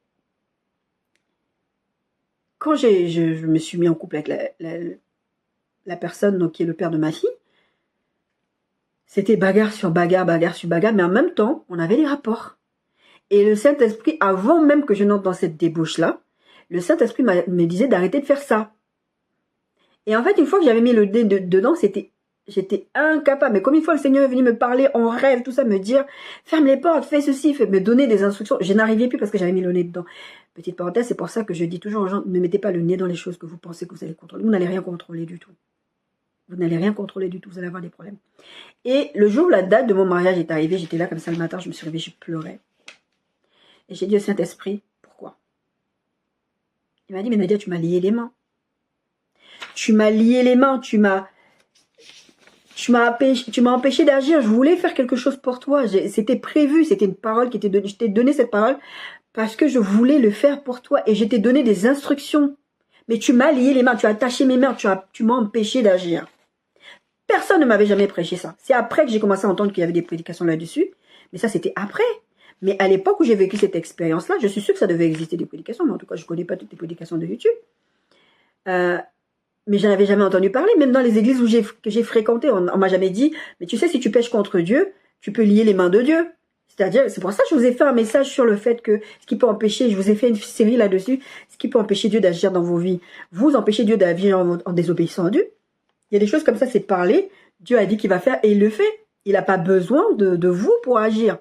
Speaker 1: quand je me suis mis en couple avec la personne donc, qui est le père de ma fille, c'était bagarre sur bagarre, mais en même temps, on avait les rapports. Et le Saint-Esprit, avant même que je n'entre dans cette débauche-là, le Saint-Esprit me disait d'arrêter de faire ça. Et en fait, une fois que j'avais mis le nez dedans, j'étais incapable. Mais comme une fois le Seigneur est venu me parler en rêve, tout ça, me dire, ferme les portes, fais ceci, me donner des instructions. Je n'arrivais plus parce que j'avais mis le nez dedans. Petite parenthèse, c'est pour ça que je dis toujours aux gens, ne mettez pas le nez dans les choses que vous pensez que vous allez contrôler. Vous n'allez rien contrôler du tout. Vous n'allez rien contrôler du tout, vous allez avoir des problèmes. Et le jour où la date de mon mariage est arrivée, j'étais là comme ça le matin, je me suis réveillée, je pleurais. Et j'ai dit au Saint-Esprit, pourquoi? Il m'a dit, mais Nadia, tu m'as lié les mains. Tu m'as lié les mains, tu m'as empêché d'agir. Je voulais faire quelque chose pour toi. C'était prévu, c'était une parole qui était donnée. Je t'ai donné cette parole parce que je voulais le faire pour toi. Et je t'ai donné des instructions. Mais tu m'as lié les mains, tu as attaché mes mains, tu m'as empêché d'agir. Personne ne m'avait jamais prêché ça. C'est après que j'ai commencé à entendre qu'il y avait des prédications là-dessus. Mais ça, c'était après. Mais à l'époque où j'ai vécu cette expérience-là, je suis sûre que ça devait exister des prédications. Mais en tout cas, je ne connais pas toutes les prédications de YouTube. Mais je n'en avais jamais entendu parler. Même dans les églises que j'ai fréquentées, on m'a jamais dit, mais tu sais, si tu pêches contre Dieu, tu peux lier les mains de Dieu. C'est-à-dire, c'est pour ça que je vous ai fait un message sur le fait que ce qui peut empêcher, je vous ai fait une série là-dessus, ce qui peut empêcher Dieu d'agir dans vos vies. Vous empêchez Dieu d'agir en désobéissant à Dieu. Il y a des choses comme ça, c'est parler. Dieu a dit qu'il va faire et il le fait. Il n'a pas besoin de vous pour agir.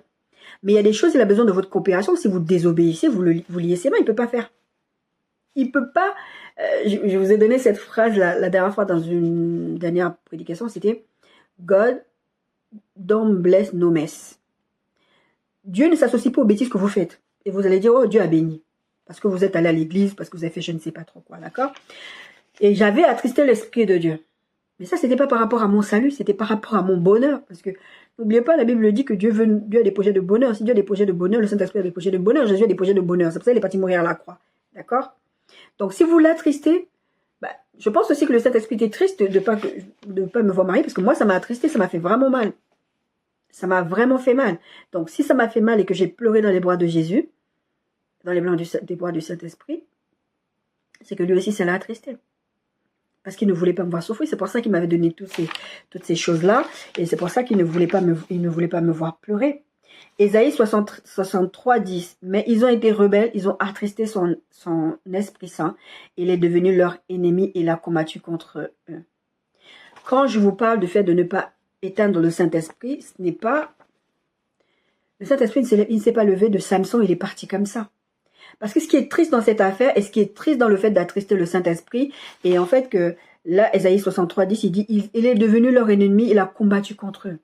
Speaker 1: Mais il y a des choses, il a besoin de votre coopération. Si vous désobéissez, vous liez ses mains, il ne peut pas faire. Il ne peut pas... je vous ai donné cette phrase la dernière fois dans une dernière prédication, c'était « God don't bless no mess ». Dieu ne s'associe pas aux bêtises que vous faites. Et vous allez dire « Oh, Dieu a béni ». Parce que vous êtes allé à l'église, parce que vous avez fait je ne sais pas trop quoi, d'accord? Et j'avais attristé l'Esprit de Dieu. Mais ça, c'était pas par rapport à mon salut, c'était par rapport à mon bonheur. Parce que, n'oubliez pas, la Bible dit que Dieu a des projets de bonheur. Si Dieu a des projets de bonheur, le Saint-Esprit a des projets de bonheur, Jésus a des projets de bonheur. C'est pour ça qu'il est parti mourir à la croix. D'accord? Donc, si vous l'attristez, je pense aussi que le Saint-Esprit était triste de pas me voir marier, parce que moi, ça m'a attristé, ça m'a fait vraiment mal. Ça m'a vraiment fait mal. Donc, si ça m'a fait mal et que j'ai pleuré dans les bras de Jésus, dans les bras du Saint-Esprit, c'est que lui aussi, ça l'a attristé. Parce qu'il ne voulait pas me voir souffrir. C'est pour ça qu'il m'avait donné toutes ces choses-là. Et c'est pour ça qu'il ne voulait pas me voir pleurer. Ésaïe 63, 10. Mais ils ont été rebelles, ils ont attristé son Esprit Saint. Il est devenu leur ennemi et il a combattu contre eux. Quand je vous parle du fait de ne pas éteindre le Saint-Esprit, ce n'est pas... Le Saint-Esprit, il ne s'est pas levé de Samson, il est parti comme ça. Parce que ce qui est triste dans cette affaire, et ce qui est triste dans le fait d'attrister le Saint-Esprit, et en fait que, là, Ésaïe 63, 10, il dit, il est devenu leur ennemi, il a combattu contre eux.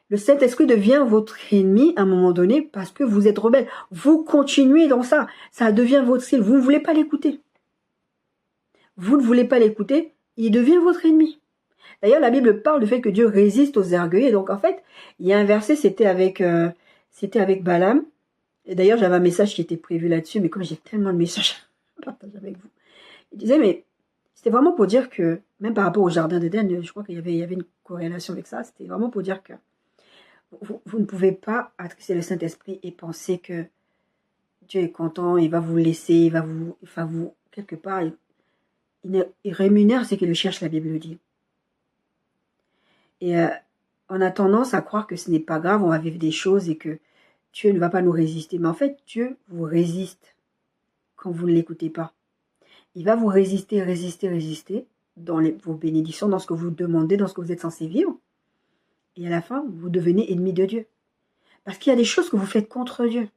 Speaker 1: Le Saint-Esprit devient votre ennemi à un moment donné parce que vous êtes rebelle. Vous continuez dans ça. Ça devient votre style. Vous ne voulez pas l'écouter. Vous ne voulez pas l'écouter, il devient votre ennemi. D'ailleurs, la Bible parle du fait que Dieu résiste aux orgueilleux. Donc, en fait, il y a un verset, c'était avec Balaam. Et d'ailleurs, j'avais un message qui était prévu là-dessus, mais comme j'ai tellement de messages à partager avec vous, il disait, mais c'était vraiment pour dire que, même par rapport au jardin d'Éden, je crois qu'il y avait une corrélation avec ça, c'était vraiment pour dire que vous ne pouvez pas attrister le Saint-Esprit et penser que Dieu est content, il va vous laisser, il va vous quelque part, il rémunère ce qu'il le cherche, la Bible le dit. Et on a tendance à croire que ce n'est pas grave, on va vivre des choses et que Dieu ne va pas nous résister. Mais en fait, Dieu vous résiste quand vous ne l'écoutez pas. Il va vous résister dans vos bénédictions, dans ce que vous demandez, dans ce que vous êtes censé vivre. Et à la fin, vous devenez ennemi de Dieu. Parce qu'il y a des choses que vous faites contre Dieu.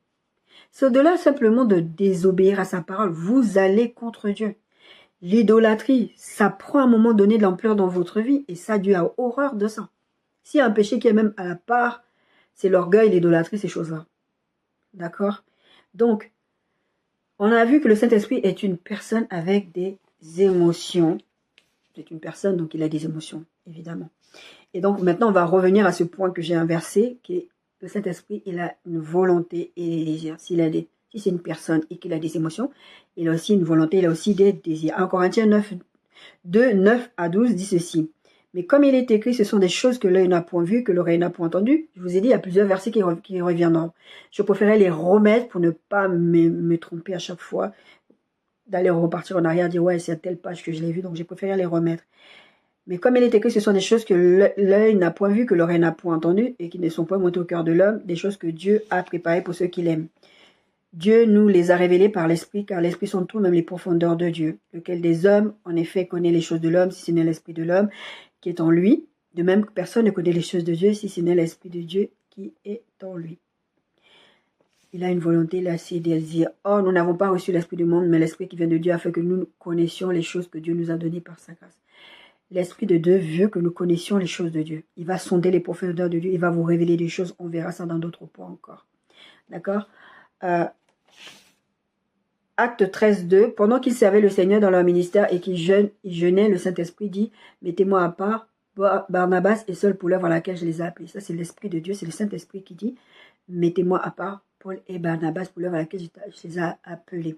Speaker 1: C'est au-delà simplement de désobéir à sa parole. Vous allez contre Dieu. L'idolâtrie, ça prend à un moment donné de l'ampleur dans votre vie. Et ça, Dieu a horreur de ça. S'il y a un péché qui est même à la part, c'est l'orgueil, l'idolâtrie, ces choses-là. D'accord? Donc, on a vu que le Saint-Esprit est une personne avec des émotions. C'est une personne, donc il a des émotions, évidemment. Et donc, maintenant, on va revenir à ce point que j'ai inversé, qui est le Saint-Esprit, il a une volonté et des désirs. Si c'est une personne et qu'il a des émotions, il a aussi une volonté, il a aussi des désirs. 1 Corinthiens 9, 2, 9 à 12 dit ceci. Mais comme il est écrit, ce sont des choses que l'œil n'a point vues, que l'oreille n'a point entendues. Je vous ai dit, il y a plusieurs versets qui reviendront. Je préférais les remettre pour ne pas me tromper à chaque fois, d'aller repartir en arrière, dire ouais, c'est à telle page que je l'ai vu, donc j'ai préféré les remettre. Mais comme il est écrit, ce sont des choses que l'œil n'a point vues, que l'oreille n'a point entendues, et qui ne sont point montées au cœur de l'homme, des choses que Dieu a préparées pour ceux qui l'aiment. Dieu nous les a révélées par l'Esprit, car l'Esprit sont tout, même les profondeurs de Dieu, lequel des hommes, en effet, connaît les choses de l'homme, si ce n'est l'Esprit de l'homme qui est en lui. De même que personne ne connaît les choses de Dieu, si ce n'est l'Esprit de Dieu qui est en lui. Il a une volonté, il a ses désirs. Or, nous n'avons pas reçu l'Esprit du monde, mais l'Esprit qui vient de Dieu, afin que nous connaissions les choses que Dieu nous a données par sa grâce. L'Esprit de Dieu veut que nous connaissions les choses de Dieu. Il va sonder les profondeurs de Dieu, il va vous révéler des choses, on verra ça dans d'autres points encore. D'accord? Acte 13, 2. Pendant qu'ils servaient le Seigneur dans leur ministère et qu'ils jeûnaient, le Saint-Esprit dit, mettez-moi à part Barnabas et Saul pour l'œuvre à laquelle je les ai appelés. Ça, c'est l'Esprit de Dieu, c'est le Saint-Esprit qui dit, mettez-moi à part Paul et Barnabas pour l'œuvre à laquelle je les ai appelés.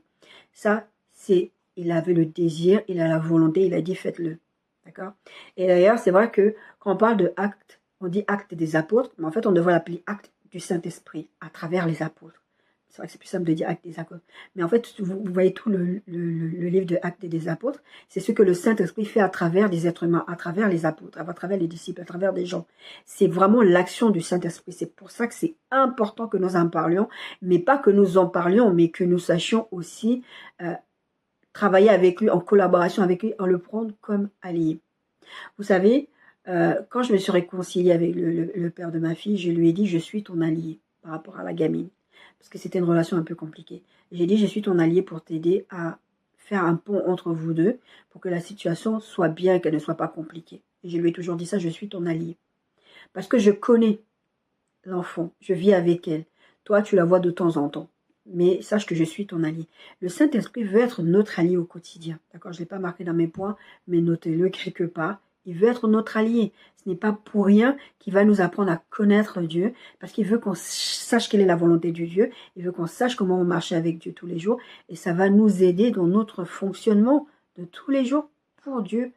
Speaker 1: Ça, c'est, il avait le désir, il a la volonté, il a dit, faites-le. D'accord? Et d'ailleurs, c'est vrai que quand on parle de acte, on dit acte des apôtres, mais en fait, on devrait l'appeler acte du Saint-Esprit à travers les apôtres. C'est vrai que c'est plus simple de dire acte des apôtres. Mais en fait, vous voyez tout le livre de actes des apôtres, c'est ce que le Saint-Esprit fait à travers des êtres humains, à travers les apôtres, à travers les disciples, à travers des gens. C'est vraiment l'action du Saint-Esprit. C'est pour ça que c'est important que nous en parlions, mais pas que nous en parlions, mais que nous sachions aussi travailler avec lui, en collaboration avec lui, en le prendre comme allié. Vous savez, quand je me suis réconciliée avec le père de ma fille, je lui ai dit, je suis ton allié par rapport à la gamine. Parce que c'était une relation un peu compliquée. J'ai dit, je suis ton allié pour t'aider à faire un pont entre vous deux, pour que la situation soit bien, qu'elle ne soit pas compliquée. Et je lui ai toujours dit ça, je suis ton allié. Parce que je connais l'enfant, je vis avec elle. Toi, tu la vois de temps en temps. Mais sache que je suis ton allié. Le Saint-Esprit veut être notre allié au quotidien. D'accord? Je ne l'ai pas marqué dans mes points, mais notez-le quelque part. Il veut être notre allié. Ce n'est pas pour rien qu'il va nous apprendre à connaître Dieu, parce qu'il veut qu'on sache quelle est la volonté de Dieu. Il veut qu'on sache comment on marche avec Dieu tous les jours. Et ça va nous aider dans notre fonctionnement de tous les jours pour Dieu,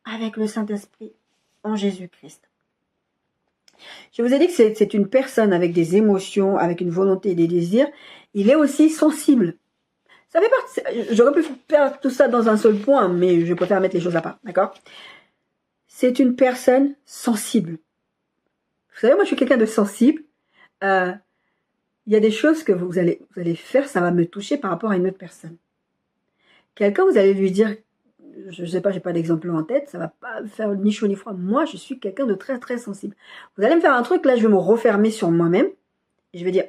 Speaker 1: avec le Saint-Esprit en Jésus-Christ. Je vous ai dit que c'est une personne avec des émotions, avec une volonté et des désirs. Il est aussi sensible. Ça fait partie. J'aurais pu faire tout ça dans un seul point, mais je préfère mettre les choses à part, d'accord? C'est une personne sensible. Vous savez, moi, je suis quelqu'un de sensible. Il y a des choses que vous allez faire, ça va me toucher par rapport à une autre personne. Quelqu'un, vous allez lui dire, je ne sais pas, j'ai pas d'exemple en tête, ça va pas faire ni chaud ni froid. Moi, je suis quelqu'un de très, très sensible. Vous allez me faire un truc, là, je vais me refermer sur moi-même. Et je vais dire,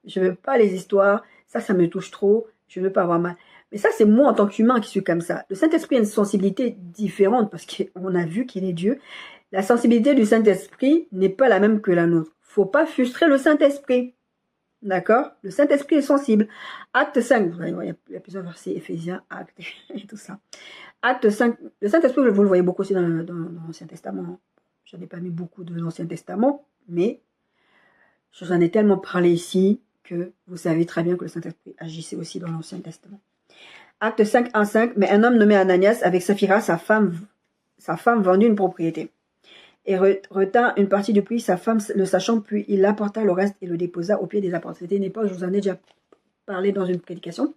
Speaker 1: je veux pas les histoires, ça me touche trop, je veux pas avoir mal. Mais ça, c'est moi en tant qu'humain qui suis comme ça. Le Saint-Esprit a une sensibilité différente parce qu'on a vu qu'il est Dieu. La sensibilité du Saint-Esprit n'est pas la même que la nôtre. Faut pas frustrer le Saint-Esprit. D'accord? Le Saint-Esprit est sensible. Acte 5, vous allez voir, il y a plusieurs versets, Éphésiens, Actes et tout ça. Acte 5, le Saint-Esprit, vous le voyez beaucoup aussi dans l'Ancien Testament. Je n'avais pas mis beaucoup de l'Ancien Testament, mais j'en ai tellement parlé ici que vous savez très bien que le Saint-Esprit agissait aussi dans l'Ancien Testament. Acte 5, 1, 5, mais un homme nommé Ananias, avec Saphira, sa femme vendit une propriété. Et retint une partie du prix, sa femme le sachant, puis il apporta le reste et le déposa au pied des apôtres. C'était une époque, je vous en ai déjà parlé dans une prédication.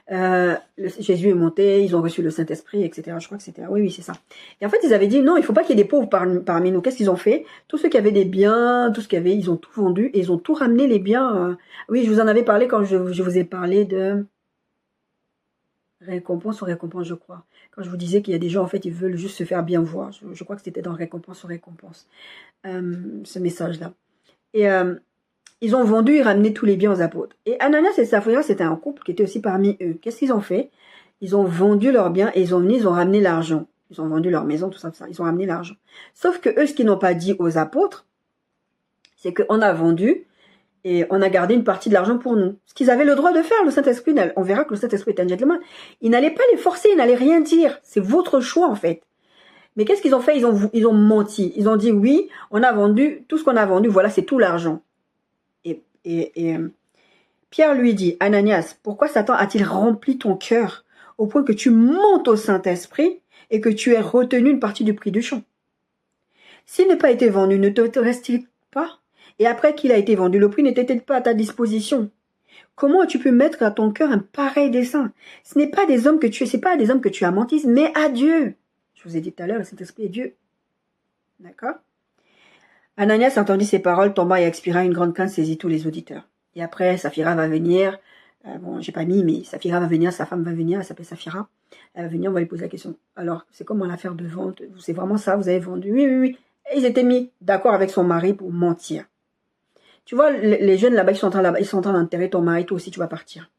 Speaker 1: Jésus est monté, ils ont reçu le Saint-Esprit, etc. Je crois que c'était... Oui, c'est ça. Et en fait, ils avaient dit, non, il ne faut pas qu'il y ait des pauvres parmi nous. Qu'est-ce qu'ils ont fait? Tous ceux qui avaient des biens, tout ce qu'il y avait, ils ont tout vendu et ils ont tout ramené les biens. Oui, je vous en avais parlé quand je vous ai parlé de récompense ou récompense, je crois. Quand je vous disais qu'il y a des gens, en fait, ils veulent juste se faire bien voir. Je crois que c'était dans récompense ou récompense, ce message-là. Et ils ont vendu et ramené tous les biens aux apôtres. Et Ananias et Saphira, c'était un couple qui était aussi parmi eux. Qu'est-ce qu'ils ont fait? Ils ont vendu leurs biens et ils ont ramené l'argent. Ils ont vendu leur maison, tout ça, tout ça. Ils ont ramené l'argent. Sauf que eux, ce qu'ils n'ont pas dit aux apôtres, c'est qu'on a vendu et on a gardé une partie de l'argent pour nous. Ce qu'ils avaient le droit de faire, le Saint-Esprit, on verra que le Saint-Esprit est un gentleman. Il n'allait pas les forcer, il n'allait rien dire. C'est votre choix, en fait. Mais qu'est-ce qu'ils ont fait? Ils ont menti. Ils ont dit, oui, on a vendu, tout ce qu'on a vendu, voilà, c'est tout l'argent. Et Pierre lui dit, Ananias, pourquoi Satan a-t-il rempli ton cœur au point que tu montes au Saint-Esprit et que tu aies retenu une partie du prix du champ? S'il n'a pas été vendu, ne te reste-t-il pas? Et après qu'il a été vendu, le prix n'était-il pas à ta disposition? Comment tu peux mettre à ton cœur un pareil dessein? Ce n'est pas des hommes que c'est pas à des hommes que tu as menti, mais à Dieu. Je vous ai dit tout à l'heure, le Saint-Esprit est Dieu. D'accord? Ananias entendit ces paroles, tomba et expira, une grande crainte saisit tous les auditeurs. Et après, Saphira va venir, bon, j'ai pas mis, mais Saphira va venir, sa femme va venir, elle s'appelle Saphira. Elle va venir, on va lui poser la question. Alors, c'est comment l'affaire de vente? C'est vraiment ça, vous avez vendu? Oui, oui, oui. Et ils étaient mis d'accord avec son mari pour mentir. Tu vois, les jeunes là-bas, ils sont en train d'enterrer ton mari, toi aussi tu vas partir.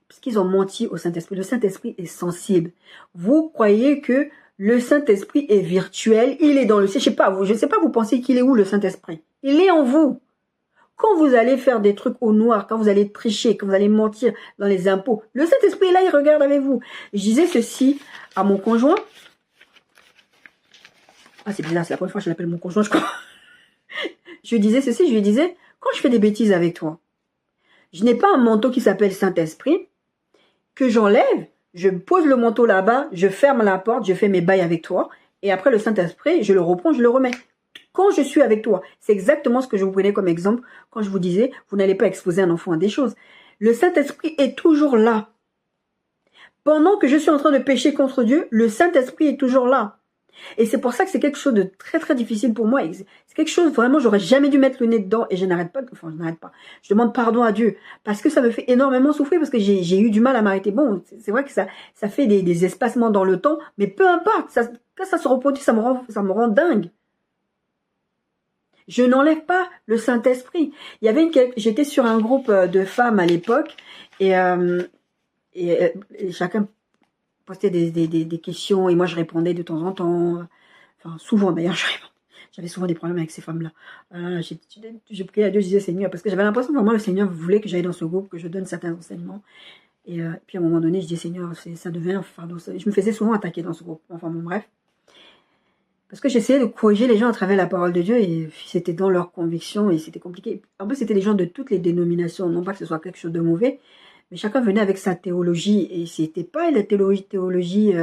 Speaker 1: Parce qu'ils ont menti au Saint-Esprit. Le Saint-Esprit est sensible. Vous croyez que le Saint-Esprit est virtuel, il est dans le ciel. Je sais pas, vous pensez qu'il est où le Saint-Esprit? Il est en vous. Quand vous allez faire des trucs au noir, quand vous allez tricher, quand vous allez mentir dans les impôts, le Saint-Esprit est là, il regarde avec vous. Je disais ceci à mon conjoint. Ah, c'est bizarre, c'est la première fois que je l'appelle mon conjoint, je crois. Je lui disais ceci, je lui disais, quand je fais des bêtises avec toi, je n'ai pas un manteau qui s'appelle Saint-Esprit, que j'enlève je pose le manteau là-bas, je ferme la porte, je fais mes bails avec toi, et après le Saint-Esprit, je le reprends, je le remets. Quand je suis avec toi, c'est exactement ce que je vous prenais comme exemple quand je vous disais, vous n'allez pas exposer un enfant à des choses. Le Saint-Esprit est toujours là. Pendant que je suis en train de pécher contre Dieu, le Saint-Esprit est toujours là. Et c'est pour ça que c'est quelque chose de très très difficile pour moi. C'est quelque chose vraiment, j'aurais jamais dû mettre le nez dedans et je n'arrête pas. Enfin, je n'arrête pas. Je demande pardon à Dieu parce que ça me fait énormément souffrir parce que j'ai eu du mal à m'arrêter. Bon, c'est vrai que ça fait des espacements dans le temps, mais peu importe. Quand ça se reproduit, ça me rend dingue. Je n'enlève pas le Saint-Esprit. J'étais sur un groupe de femmes à l'époque et chacun postait des questions et moi je répondais de temps en temps. Enfin, souvent d'ailleurs, j'avais souvent des problèmes avec ces femmes-là. J'ai prié à Dieu, je disais Seigneur, parce que j'avais l'impression que vraiment le Seigneur voulait que j'aille dans ce groupe, que je donne certains enseignements. Et puis à un moment donné, je dis Seigneur, ça devient un fardeau. Je me faisais souvent attaquer dans ce groupe. Enfin bon, bref. Parce que j'essayais de corriger les gens à travers la parole de Dieu et c'était dans leurs convictions et c'était compliqué. En plus, c'était des gens de toutes les dénominations, non pas que ce soit quelque chose de mauvais, mais chacun venait avec sa théologie et c'était pas la théologie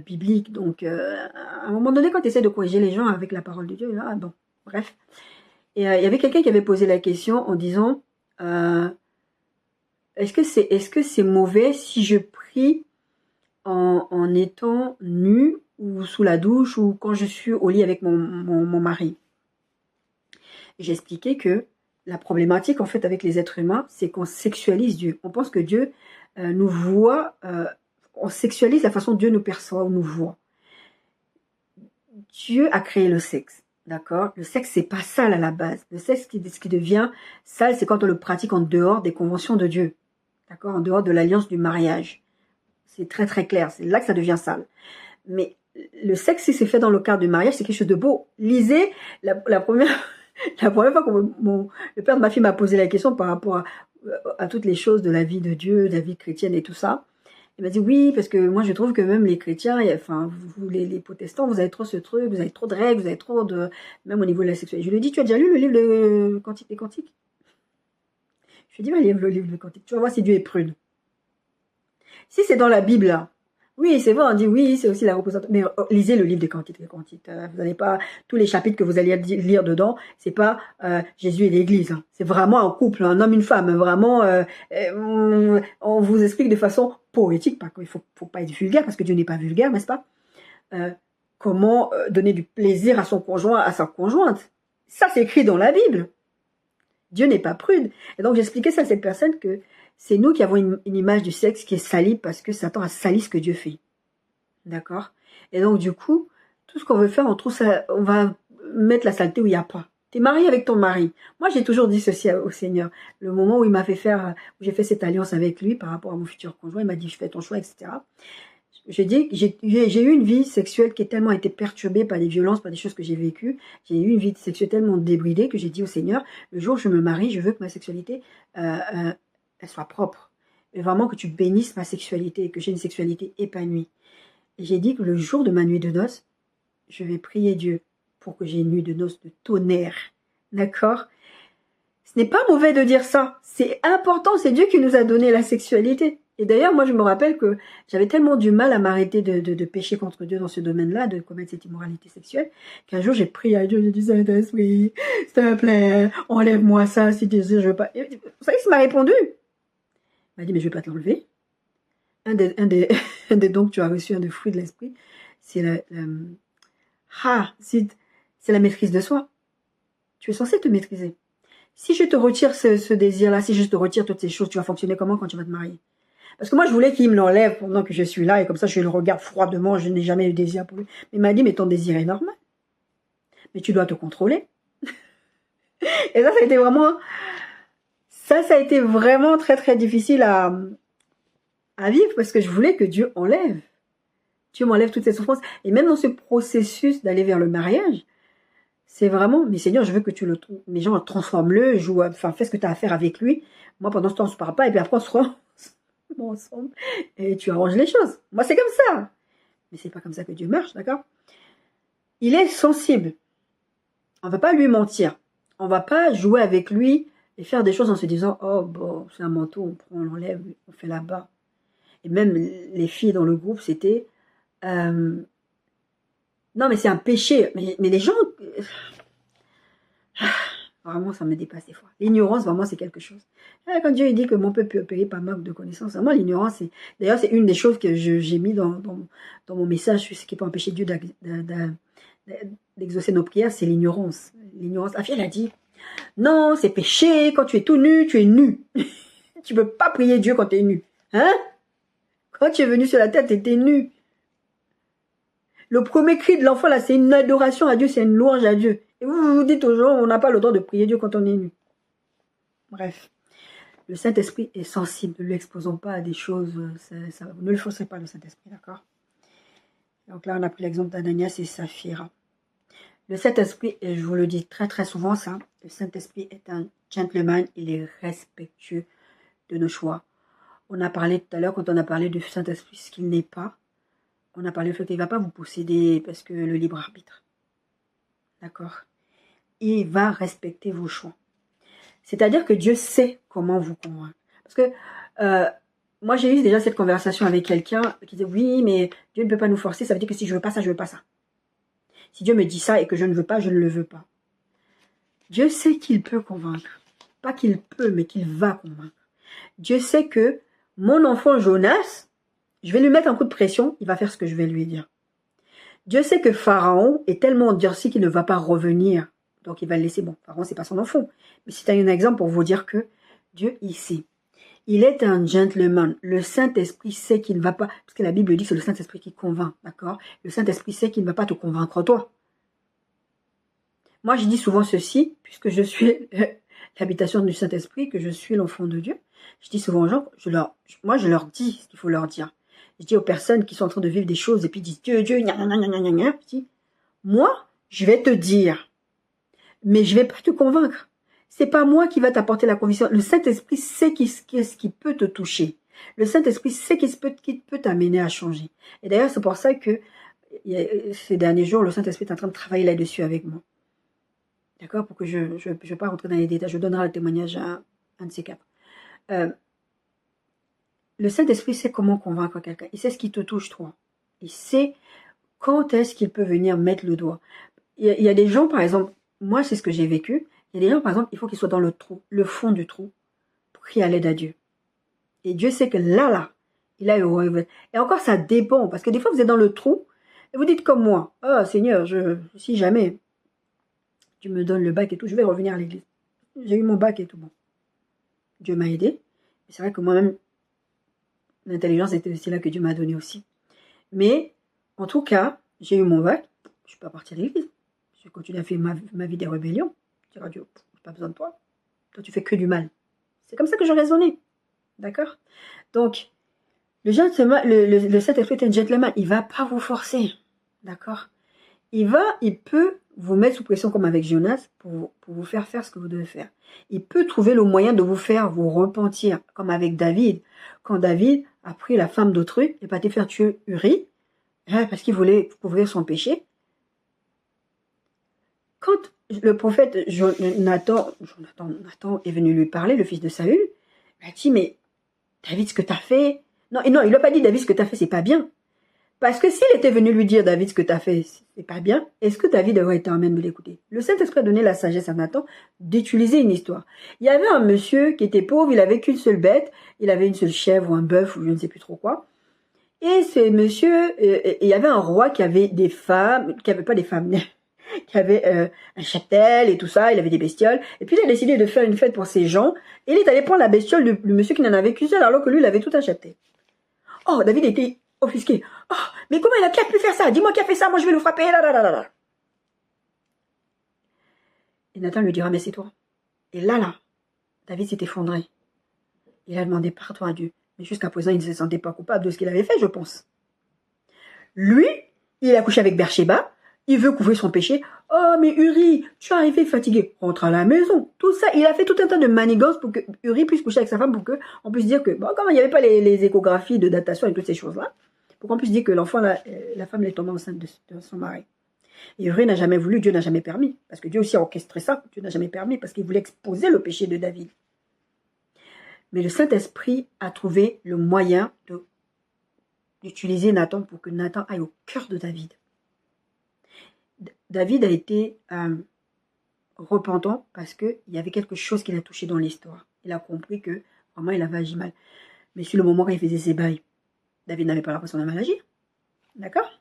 Speaker 1: biblique. Donc, à un moment donné, quand tu essaies de corriger les gens avec la parole de Dieu, ah bon, bref. Et il y avait quelqu'un qui avait posé la question en disant, est-ce que c'est mauvais si je prie en étant nue ou sous la douche ou quand je suis au lit avec mon mari? J'ai expliqué que la problématique en fait avec les êtres humains, c'est qu'on sexualise Dieu. On pense que Dieu nous voit, on sexualise la façon dont Dieu nous perçoit ou nous voit. Dieu a créé le sexe, d'accord? Le sexe, c'est pas sale à la base. Le sexe, ce qui devient sale, c'est quand on le pratique en dehors des conventions de Dieu, d'accord? En dehors de l'alliance du mariage. C'est très très clair, c'est là que ça devient sale. Mais le sexe, si c'est fait dans le cadre du mariage, c'est quelque chose de beau. Lisez la première fois que le père de ma fille m'a posé la question par rapport à toutes les choses de la vie de Dieu, de la vie chrétienne et tout ça. Il m'a dit oui, parce que moi je trouve que même les chrétiens, enfin vous les protestants, vous avez trop ce truc, vous avez trop de règles, vous avez trop de... Même au niveau de la sexualité. Je lui ai dit, tu as déjà lu le livre de Cantique des Cantiques? Je lui ai dit, va lire le livre de Cantique, tu vas voir si Dieu est prude. Si c'est dans la Bible, là, oui, c'est vrai, on dit oui, c'est aussi la représentation. Mais lisez le livre des Cantiques. Vous n'allez pas tous les chapitres que vous allez lire dedans. C'est pas Jésus et l'Église. Hein. C'est vraiment un couple, un homme, une femme. Vraiment, on vous explique de façon poétique, parce qu'il faut pas être vulgaire, parce que Dieu n'est pas vulgaire, n'est-ce pas? Comment donner du plaisir à son conjoint, à sa conjointe. Ça, c'est écrit dans la Bible. Dieu n'est pas prude. Et donc, j'expliquais ça à cette personne que c'est nous qui avons une image du sexe qui est salie parce que Satan a sali ce que Dieu fait. D'accord? Et donc, du coup, tout ce qu'on veut faire, on va mettre la saleté où il n'y a pas. Tu es marié avec ton mari. Moi, j'ai toujours dit ceci au Seigneur. Le moment où il m'a fait faire, où j'ai fait cette alliance avec lui par rapport à mon futur conjoint, il m'a dit, je fais ton choix, etc. J'ai dit, j'ai eu une vie sexuelle qui a tellement été perturbée par des violences, par des choses que j'ai vécues. J'ai eu une vie sexuelle tellement débridée que j'ai dit au Seigneur, le jour où je me marie, je veux que ma sexualité elle soit propre. Et vraiment que tu bénisses ma sexualité et que j'ai une sexualité épanouie. Et j'ai dit que le jour de ma nuit de noces, je vais prier Dieu pour que j'ai une nuit de noces de tonnerre. D'accord? Ce n'est pas mauvais de dire ça. C'est important, c'est Dieu qui nous a donné la sexualité. Et d'ailleurs, moi, je me rappelle que j'avais tellement du mal à m'arrêter de pécher contre Dieu dans ce domaine-là, de commettre cette immoralité sexuelle, qu'un jour, j'ai prié à Dieu, j'ai dit, Saint-Esprit, s'il te plaît, enlève-moi ça, si tu désires, je veux pas. Et vous savez ce qu'il m'a répondu? Il m'a dit, mais je vais pas te l'enlever. Un des dons que tu as reçu, un des fruits de l'esprit, c'est c'est la maîtrise de soi. Tu es censé te maîtriser. Si je te retire ce désir-là, si je te retire toutes ces choses, tu vas fonctionner comment quand tu vas te marier? Parce que moi, je voulais qu'il me l'enlève pendant que je suis là, et comme ça, je le regarde froidement, je n'ai jamais eu de désir pour lui. Mais il m'a dit, mais ton désir est normal. Mais tu dois te contrôler. Et ça a été vraiment très, très difficile à vivre, parce que je voulais que Dieu enlève. Dieu m'enlève toutes ces souffrances. Et même dans ce processus d'aller vers le mariage, c'est vraiment, mais Seigneur, je veux que les gens transforme-le, fais ce que tu as à faire avec lui. Moi, pendant ce temps, on se parle pas, et puis après, on se rend ensemble, et tu arranges les choses. Moi, c'est comme ça. Mais c'est pas comme ça que Dieu marche, d'accord? Il est sensible. On va pas lui mentir. On va pas jouer avec lui et faire des choses en se disant, oh, bon, c'est un manteau, on prend, on l'enlève, on fait là-bas. Et même les filles dans le groupe, c'était... non, mais c'est un péché. Mais les gens... Vraiment, ça me dépasse des fois. L'ignorance, vraiment, c'est quelque chose. Quand Dieu dit que mon peuple périt par manque de connaissance, vraiment, l'ignorance, c'est... D'ailleurs, c'est une des choses que j'ai mis dans mon message, ce qui peut empêcher Dieu d'exaucer nos prières, c'est l'ignorance. L'ignorance. La fille, elle a dit, non, c'est péché, quand tu es tout nu, tu es nu. Tu ne peux pas prier Dieu quand tu es nu. Hein? Quand tu es venu sur la terre, tu étais nu. Le premier cri de l'enfant, là, c'est une adoration à Dieu, c'est une louange à Dieu. Et vous dites aux gens, on n'a pas le droit de prier Dieu quand on est nu. Bref. Le Saint-Esprit est sensible. Ne lui exposons pas à des choses. Ne le forcez pas, le Saint-Esprit, d'accord? Donc là, on a pris l'exemple d'Ananias et Saphira. Le Saint-Esprit, et je vous le dis très très souvent ça, le Saint-Esprit est un gentleman, il est respectueux de nos choix. On a parlé tout à l'heure, quand on a parlé du Saint-Esprit, ce qu'il n'est pas, on a parlé du fait qu'il ne va pas vous posséder parce que le libre arbitre. D'accord? Il va respecter vos choix. C'est-à-dire que Dieu sait comment vous convaincre. Parce que moi, j'ai eu déjà cette conversation avec quelqu'un qui disait, oui, mais Dieu ne peut pas nous forcer, ça veut dire que si je ne veux pas ça, je ne veux pas ça. Si Dieu me dit ça et que je ne veux pas, je ne le veux pas. Dieu sait qu'il peut convaincre. Pas qu'il peut, mais qu'il va convaincre. Dieu sait que mon enfant Jonas, je vais lui mettre un coup de pression, il va faire ce que je vais lui dire. Dieu sait que Pharaon est tellement endurci qu'il ne va pas revenir. Donc il va le laisser. Bon, Pharaon, c'est pas son enfant. Mais c'est un exemple pour vous dire que Dieu, ici, il est un gentleman. Le Saint-Esprit sait qu'il ne va pas... Parce que la Bible dit que c'est le Saint-Esprit qui convainc, d'accord? Le Saint-Esprit sait qu'il ne va pas te convaincre toi. Moi, je dis souvent ceci, puisque je suis l'habitation du Saint-Esprit, que je suis l'enfant de Dieu. Je dis souvent aux gens, moi, je leur dis ce qu'il faut leur dire. Je dis aux personnes qui sont en train de vivre des choses et puis disent Dieu, Dieu, gna, gna, gna, gna, gna. Je dis, moi, je vais te dire, mais je ne vais pas te convaincre. C'est pas moi qui va t'apporter la conviction. Le Saint-Esprit sait qu'est-ce qui peut te toucher. Le Saint-Esprit sait qui peut t'amener à changer. Et d'ailleurs, c'est pour ça que ces derniers jours, le Saint-Esprit est en train de travailler là-dessus avec moi. D'accord? Pour que je ne vais pas rentrer dans les détails. Je donnerai le témoignage à un de ces quatre. Le Saint-Esprit sait comment convaincre quelqu'un. Il sait ce qui te touche, toi. Il sait quand est-ce qu'il peut venir mettre le doigt. Il y a des gens, par exemple, moi, c'est ce que j'ai vécu. Il y a des gens, par exemple, il faut qu'ils soient dans le trou, le fond du trou, pour crier à l'aide à Dieu. Et Dieu sait que là, il a eu... Et encore, ça dépend. Parce que des fois, vous êtes dans le trou, et vous dites comme moi, « Oh, Seigneur, si jamais tu me donnes le bac et tout, je vais revenir à l'église. J'ai eu mon bac et tout. Bon. Dieu m'a aidé. C'est vrai que moi-même, l'intelligence était aussi là que Dieu m'a donné aussi. Mais, en tout cas, j'ai eu mon bac, je ne suis pas partie à l'église. Je continue à faire ma vie des rébellions. Je dis, Dieu, je n'ai pas besoin de toi. Toi, tu fais que du mal. C'est comme ça que je raisonnais. D'accord? Donc, le Saint-Esprit est un gentleman. Il ne va pas vous forcer. D'accord? Il peut vous mettre sous pression comme avec Jonas pour vous faire faire ce que vous devez faire. Il peut trouver le moyen de vous faire vous repentir, comme avec David. Quand David a pris la femme d'autrui et parti faire tuer Uri, parce qu'il voulait couvrir son péché. Quand le prophète Nathan est venu lui parler, le fils de Saül, il a dit, mais David, ce que tu as fait... Non, il lui a pas dit, David, ce que tu as fait, c'est pas bien. Parce que s'il était venu lui dire, David, ce que tu as fait, c'est pas bien, est-ce que David aurait été en même de l'écouter? Le Saint-Esprit a donné la sagesse à Nathan d'utiliser une histoire. Il y avait un monsieur qui était pauvre, il avait qu'une seule bête, il avait une seule chèvre ou un bœuf ou je ne sais plus trop quoi. Et ce monsieur, il y avait un roi qui avait des femmes, qui avait pas des femmes, qui avait un cheptel et tout ça, il avait des bestioles. Et puis il a décidé de faire une fête pour ces gens. Et il est allé prendre la bestiole du monsieur qui n'en avait qu'une seule alors que lui, il avait tout un cheptel. Oh, David était offusqué. Oh, mais comment qui a pu faire ça? Dis-moi qui a fait ça, moi je vais le frapper. Là, là, là, là. Et Nathan lui dira, mais c'est toi. Et là, David s'est effondré. Il a demandé pardon à Dieu. Mais jusqu'à présent, il ne se sentait pas coupable de ce qu'il avait fait, je pense. Lui, il a couché avec Bersheba. Il veut couvrir son péché. Oh, mais Uri, tu es arrivé fatigué. Rentre à la maison. Tout ça, il a fait tout un tas de manigances pour que Uri puisse coucher avec sa femme, pour qu'on puisse dire que, bon, comme il n'y avait pas les échographies de datation et toutes ces choses-là, pour qu'on puisse dire que l'enfant, la femme est tombée enceinte de son mari. Et Uri n'a jamais voulu, Dieu n'a jamais permis. Parce que Dieu aussi a orchestré ça, Dieu n'a jamais permis, parce qu'il voulait exposer le péché de David. Mais le Saint-Esprit a trouvé le moyen de d'utiliser Nathan pour que Nathan aille au cœur de David. David a été repentant parce qu'il y avait quelque chose qui l'a touché dans l'histoire. Il a compris que vraiment il avait agi mal. Mais sur le moment où il faisait ses bails, David n'avait pas l'impression de mal agir. D'accord?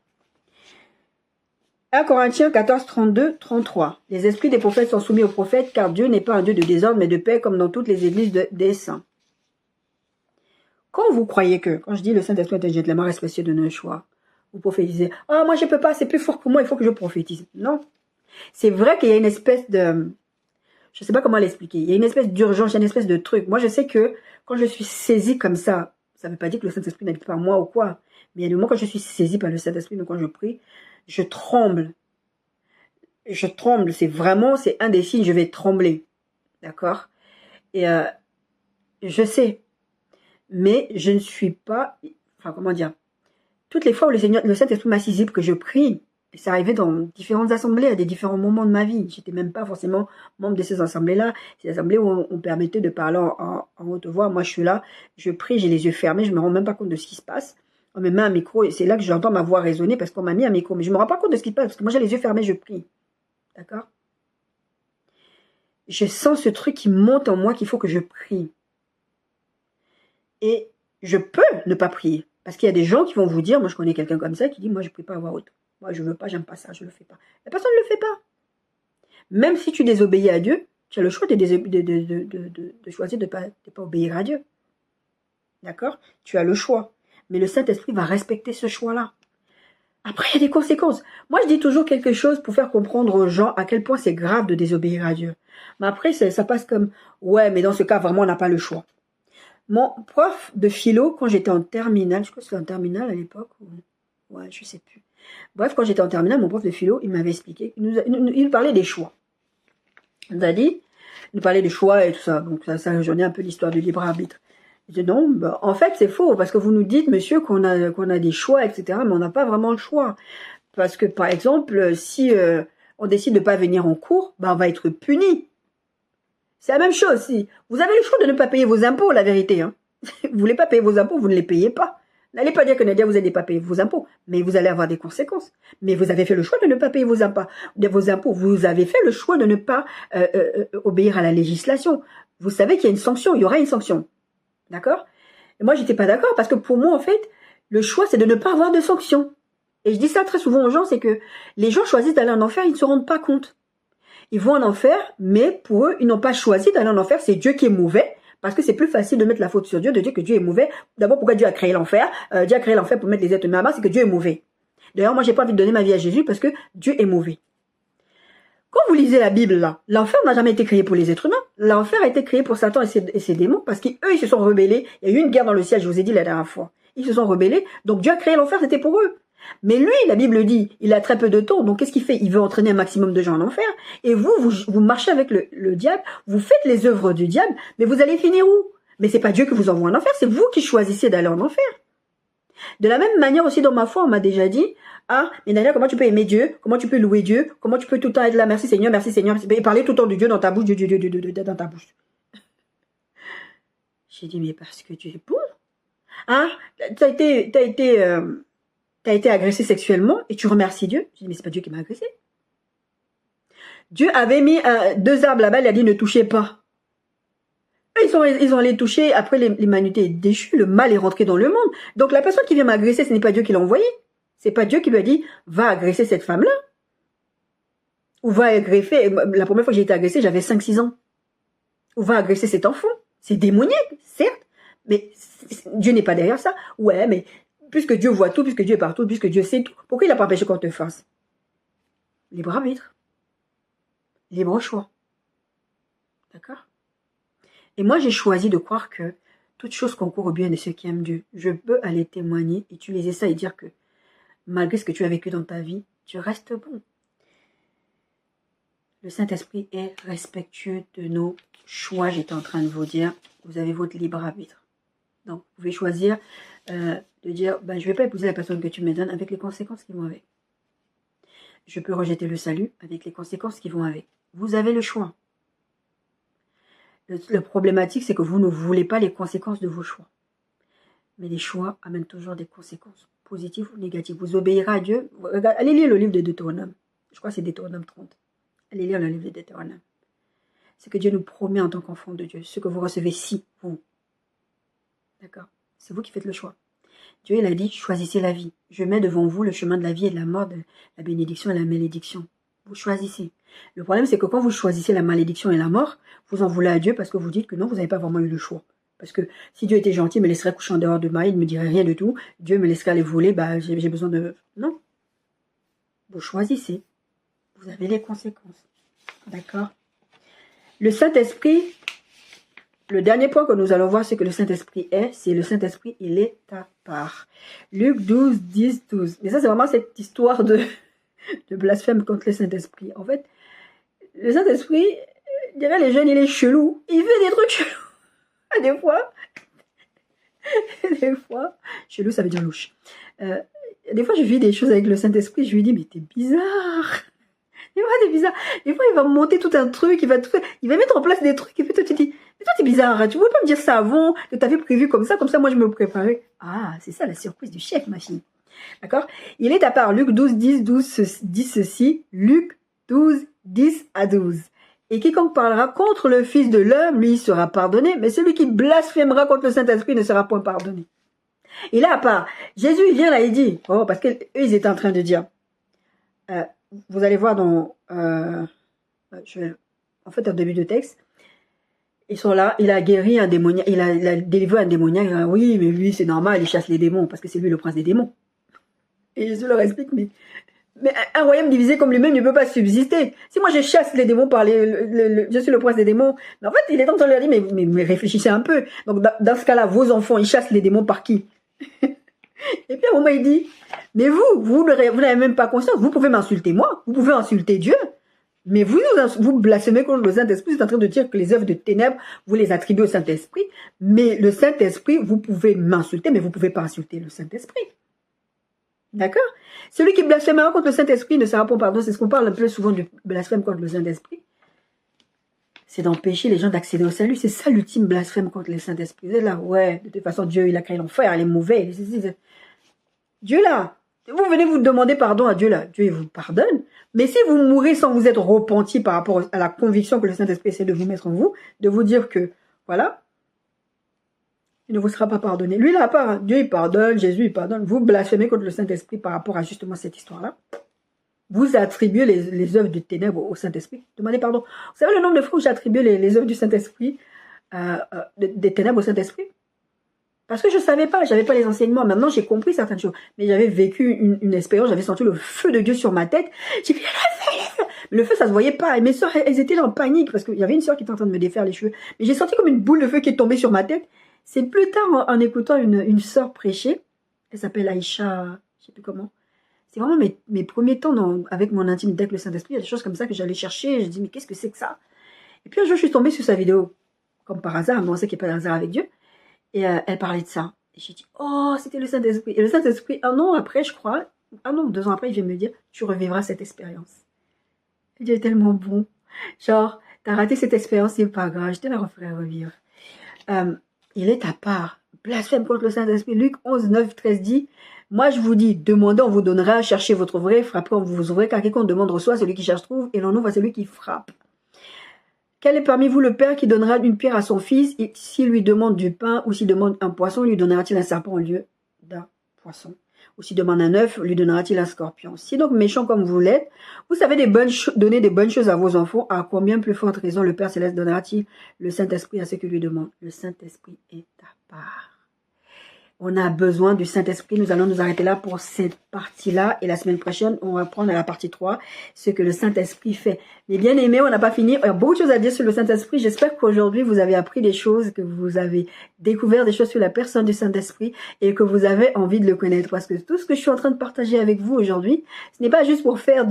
Speaker 1: 1 Corinthiens 14, 32, 33. Les esprits des prophètes sont soumis aux prophètes, car Dieu n'est pas un Dieu de désordre, mais de paix, comme dans toutes les églises des saints. Quand vous croyez que, quand je dis le Saint-Esprit est un gentleman respectueux de nos choix, vous prophétisez, « Ah, moi je peux pas, c'est plus fort que moi, il faut que je prophétise. » Non. C'est vrai qu'il y a une espèce de... Je ne sais pas comment l'expliquer. Il y a une espèce d'urgence, il y a une espèce de truc. Moi, je sais que quand je suis saisie comme ça ne veut pas dire que le Saint-Esprit n'habite pas en moi ou quoi. Mais il y a des moments quand je suis saisie par le Saint-Esprit, donc quand je prie, je tremble. Je tremble, c'est un des signes, je vais trembler. D'accord? Et je sais. Mais je ne suis pas... Enfin, comment dire? Toutes les fois où le Saint-Esprit m'a saisi pour que je prie, et ça arrivait dans différentes assemblées, à des différents moments de ma vie. J'étais même pas forcément membre de ces assemblées-là. Ces assemblées où on permettait de parler en haute voix. Moi, je suis là, je prie, j'ai les yeux fermés, je me rends même pas compte de ce qui se passe. On me met un micro et c'est là que j'entends ma voix résonner parce qu'on m'a mis un micro. Mais je me rends pas compte de ce qui se passe parce que moi, j'ai les yeux fermés, je prie. D'accord? Je sens ce truc qui monte en moi qu'il faut que je prie. Et je peux ne pas prier. Parce qu'il y a des gens qui vont vous dire, moi je connais quelqu'un comme ça qui dit, moi je ne prie pas à voix haute. Moi je veux pas, j'aime pas ça, je le fais pas. La personne ne le fait pas. Même si tu désobéis à Dieu, tu as le choix de choisir de ne pas obéir à Dieu. D'accord? Tu as le choix. Mais le Saint-Esprit va respecter ce choix-là. Après, il y a des conséquences. Moi, je dis toujours quelque chose pour faire comprendre aux gens à quel point c'est grave de désobéir à Dieu. Mais après, ça passe comme, ouais, mais dans ce cas, vraiment, on n'a pas le choix. Mon prof de philo, quand j'étais en terminale, je crois que c'était en terminale à l'époque, ouais, je sais plus. Bref, quand j'étais en terminale, mon prof de philo, il m'avait expliqué, il parlait des choix. Il nous parlait des choix et tout ça, donc ça rejoignait un peu l'histoire du libre arbitre. Je dis non, bah, en fait c'est faux, parce que vous nous dites, monsieur, qu'on a des choix, etc., mais on n'a pas vraiment le choix. Parce que, par exemple, si on décide de ne pas venir en cours, bah, on va être puni. C'est la même chose. Si vous avez le choix de ne pas payer vos impôts, la vérité. Hein. Vous voulez pas payer vos impôts, vous ne les payez pas. N'allez pas dire que Nadia, vous n'allez pas payer vos impôts, mais vous allez avoir des conséquences. Mais vous avez fait le choix de ne pas payer vos impôts. Vous avez fait le choix de ne pas obéir à la législation. Vous savez qu'il y a une sanction, il y aura une sanction. D'accord? Et moi, j'étais pas d'accord parce que pour moi, en fait, le choix, c'est de ne pas avoir de sanction. Et je dis ça très souvent aux gens, c'est que les gens choisissent d'aller en enfer, ils ne se rendent pas compte. Ils vont en enfer, mais pour eux, ils n'ont pas choisi d'aller en enfer. C'est Dieu qui est mauvais, parce que c'est plus facile de mettre la faute sur Dieu, de dire que Dieu est mauvais. D'abord, pourquoi Dieu a créé l'enfer? Dieu a créé l'enfer pour mettre les êtres humains à bas, c'est que Dieu est mauvais. D'ailleurs, moi, j'ai pas envie de donner ma vie à Jésus parce que Dieu est mauvais. Quand vous lisez la Bible, là, l'enfer n'a jamais été créé pour les êtres humains. L'enfer a été créé pour Satan et ses démons, parce qu'eux, ils se sont rebellés. Il y a eu une guerre dans le ciel, je vous ai dit la dernière fois. Ils se sont rebellés, donc Dieu a créé l'enfer, c'était pour eux. Mais lui, la Bible dit, il a très peu de temps, donc qu'est-ce qu'il fait? Il veut entraîner un maximum de gens en enfer. Et vous marchez avec le diable, vous faites les œuvres du diable, mais vous allez finir où? Mais c'est pas Dieu qui vous envoie en enfer, c'est vous qui choisissez d'aller en enfer. De la même manière aussi dans ma foi, on m'a déjà dit, ah, mais Daniel, comment tu peux aimer Dieu? Comment tu peux louer Dieu? Comment tu peux tout le temps être là? Merci Seigneur, et parler tout le temps de Dieu dans ta bouche, Dieu, dans ta bouche. J'ai dit, mais parce que Dieu est bon. Hein? T'as été agressé sexuellement et tu remercies Dieu. Je dis, mais c'est pas Dieu qui m'a agressé. Dieu avait mis 2 arbres là-bas, il a dit, ne touchez pas. Ils ont allé toucher, après l'humanité est déchue, le mal est rentré dans le monde. Donc la personne qui vient m'agresser, ce n'est pas Dieu qui l'a envoyé. C'est pas Dieu qui lui a dit, va agresser cette femme-là. Ou va agresser, la première fois que j'ai été agressée, j'avais 5-6 ans. Ou va agresser cet enfant. C'est démoniaque, certes, mais Dieu n'est pas derrière ça. Ouais, mais puisque Dieu voit tout, puisque Dieu est partout, puisque Dieu sait tout, pourquoi il n'a pas empêché qu'on te fasse? Libre arbitre. Libre choix. D'accord? Et moi, j'ai choisi de croire que toute chose concourt au bien de ceux qui aiment Dieu. Je peux aller témoigner, utiliser ça et dire que malgré ce que tu as vécu dans ta vie, tu restes bon. Le Saint-Esprit est respectueux de nos choix. J'étais en train de vous dire, vous avez votre libre arbitre. Donc, vous pouvez choisir de dire, ben, je ne vais pas épouser la personne que tu me donnes avec les conséquences qui vont avec. Je peux rejeter le salut avec les conséquences qui vont avec. Vous avez le choix. Le problématique, c'est que vous ne voulez pas les conséquences de vos choix. Mais les choix amènent toujours des conséquences, positives ou négatives. Vous obéirez à Dieu. Allez lire le livre de Deutéronome. Je crois que c'est Deutéronome 30. Allez lire le livre de Deutéronome. C'est que Dieu nous promet en tant qu'enfant de Dieu. Ce que vous recevez si vous. D'accord? C'est vous qui faites le choix. Dieu, il a dit, choisissez la vie. Je mets devant vous le chemin de la vie et de la mort, de la bénédiction et la malédiction. Vous choisissez. Le problème, c'est que quand vous choisissez la malédiction et la mort, vous en voulez à Dieu parce que vous dites que non, vous n'avez pas vraiment eu le choix. Parce que si Dieu était gentil, il me laisserait coucher en dehors de ma, il ne me dirait rien du tout. Dieu me laisserait aller voler, bah, j'ai besoin de... Non. Vous choisissez. Vous avez les conséquences. D'accord? Le Saint-Esprit, le dernier point que nous allons voir, c'est que le Saint-Esprit est, c'est le Saint-Esprit, il est à part. Luc 12, 10, 12. Mais ça, c'est vraiment cette histoire de blasphème contre le Saint-Esprit. En fait, le Saint-Esprit, je dirais les jeunes, il est chelou. Il fait des trucs chelous. Des fois, chelou, ça veut dire louche. Des fois, je vis des choses avec le Saint-Esprit, je lui dis, mais t'es bizarre. Des fois, t'es bizarre. Des fois, il va monter tout un truc, il va mettre en place des trucs, et puis toi, tu te dis, mais toi, t'es bizarre, hein. Tu voulais pas me dire ça avant, que t'avais prévu comme ça, moi, je me préparais. Ah, c'est ça, la surprise du chef, ma fille. D'accord? Il est à part. Luc 12, 10, 12 dit ceci. Luc 12, 10 à 12. Et quiconque parlera contre le Fils de l'homme, lui, sera pardonné, mais celui qui blasphémera contre le Saint-Esprit ne sera point pardonné. Et là, à part, Jésus, il vient là, il dit, oh, parce qu'eux, ils étaient en train de dire, vous allez voir dans, en fait, en début de texte, ils sont là, il a guéri un démoniaque, il a délivré un démoniaque, oui, mais lui, c'est normal, il chasse les démons, parce que c'est lui le prince des démons. Et Jésus leur explique, mais un royaume divisé comme lui-même ne peut pas subsister. Si moi je chasse les démons par je suis le prince des démons, mais en fait il est en train de leur dire, mais réfléchissez un peu. Donc dans ce cas-là, vos enfants, ils chassent les démons par qui? Et puis à un moment il dit, mais vous n'avez même pas conscience, vous pouvez m'insulter moi, vous pouvez insulter Dieu, mais vous blasphémez contre le Saint-Esprit, vous êtes en train de dire que les œuvres de ténèbres, vous les attribuez au Saint-Esprit, mais le Saint-Esprit, vous pouvez m'insulter, mais vous ne pouvez pas insulter le Saint-Esprit. D'accord? Celui qui blasphèmera contre le Saint-Esprit ne sera pas pardonné. C'est ce qu'on parle un peu souvent du blasphème contre le Saint-Esprit. C'est d'empêcher les gens d'accéder au salut. C'est ça l'ultime blasphème contre le Saint-Esprit. Vous êtes là, ouais, de toute façon, Dieu, il a créé l'enfer, il est mauvais. Dieu là, vous venez vous demander pardon à Dieu là. Dieu, il vous pardonne. Mais si vous mourrez sans vous être repenti par rapport à la conviction que le Saint-Esprit essaie de vous mettre en vous, de vous dire que, voilà, il ne vous sera pas pardonné. Lui, il n'a pas. Dieu, il pardonne. Jésus, il pardonne. Vous blasphémez contre le Saint-Esprit par rapport à justement cette histoire-là. Vous attribuez les œuvres du ténèbre au Saint-Esprit. Demandez pardon. Vous savez le nombre de fois où j'ai attribué les œuvres du Saint-Esprit, des ténèbres au Saint-Esprit? Parce que je ne savais pas. Je n'avais pas les enseignements. Maintenant, j'ai compris certaines choses. Mais j'avais vécu une expérience. J'avais senti le feu de Dieu sur ma tête. J'ai dit, le feu. Mais le feu, ça ne se voyait pas. Et mes soeurs, elles étaient là en panique. Parce qu'il y avait une soeur qui était en train de me défaire les cheveux. Mais j'ai senti comme une boule de feu qui est tombée sur ma tête. C'est plus tard, en écoutant une sœur prêcher, elle s'appelle Aïcha, je ne sais plus comment. C'est vraiment mes premiers temps avec mon intimité avec le Saint-Esprit. Il y a des choses comme ça que j'allais chercher. Je dis, mais qu'est-ce que c'est que ça? Et puis un jour, je suis tombée sur sa vidéo, comme par hasard, mais on sait qu'il n'y a pas d'hasard avec Dieu. Et elle parlait de ça. Et j'ai dit, oh, c'était le Saint-Esprit. Et le Saint-Esprit, 1 an après, je crois, 1 an ou 2 ans après, il vient me dire, tu revivras cette expérience. Et Dieu est tellement bon. Genre, t'as raté cette expérience, c'est pas grave, je te la referai revivre. Il est à part. Blasphème contre le Saint-Esprit. Luc 11, 9, 13 dit, moi je vous dis, demandez, on vous donnera, cherchez votre vrai, frappez, on vous ouvrez, car quiconque demande reçoit, celui qui cherche trouve, et l'on ouvre à celui qui frappe. Quel est parmi vous le père qui donnera une pierre à son fils, et s'il lui demande du pain, ou s'il demande un poisson, lui donnera-t-il un serpent au lieu d'un poisson? Ou s'il demande un œuf, lui donnera-t-il un scorpion? Si donc méchant comme vous l'êtes, vous savez donner des bonnes choses à vos enfants, à combien plus forte raison le Père Céleste donnera-t-il le Saint-Esprit à ceux qui lui demandent? Le Saint-Esprit est à part. On a besoin du Saint-Esprit. Nous allons nous arrêter là pour cette partie-là. Et la semaine prochaine, on va prendre à la partie 3 ce que le Saint-Esprit fait. Mais bien aimé, on n'a pas fini. Il y a beaucoup de choses à dire sur le Saint-Esprit. J'espère qu'aujourd'hui, vous avez appris des choses, que vous avez découvert des choses sur la personne du Saint-Esprit et que vous avez envie de le connaître. Parce que tout ce que je suis en train de partager avec vous aujourd'hui, ce n'est pas juste pour faire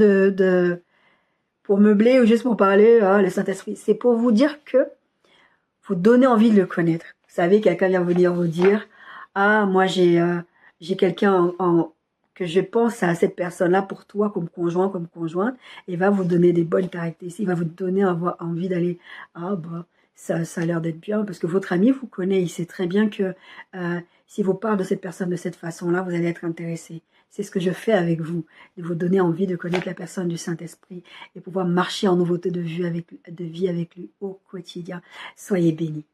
Speaker 1: pour meubler ou juste pour parler, le Saint-Esprit. C'est pour vous dire que vous donnez envie de le connaître. Vous savez, quelqu'un vient venir vous dire, ah, moi j'ai quelqu'un que je pense à cette personne-là pour toi comme conjoint, comme conjointe, et va vous donner des bonnes caractéristiques, il va vous donner envie d'aller, ah bah ça a l'air d'être bien, parce que votre ami vous connaît, il sait très bien que Si vous parlez de cette personne de cette façon-là, vous allez être intéressé. C'est ce que je fais avec vous, de vous donner envie de connaître la personne du Saint-Esprit et pouvoir marcher en nouveauté de vie avec lui au quotidien. Soyez bénis.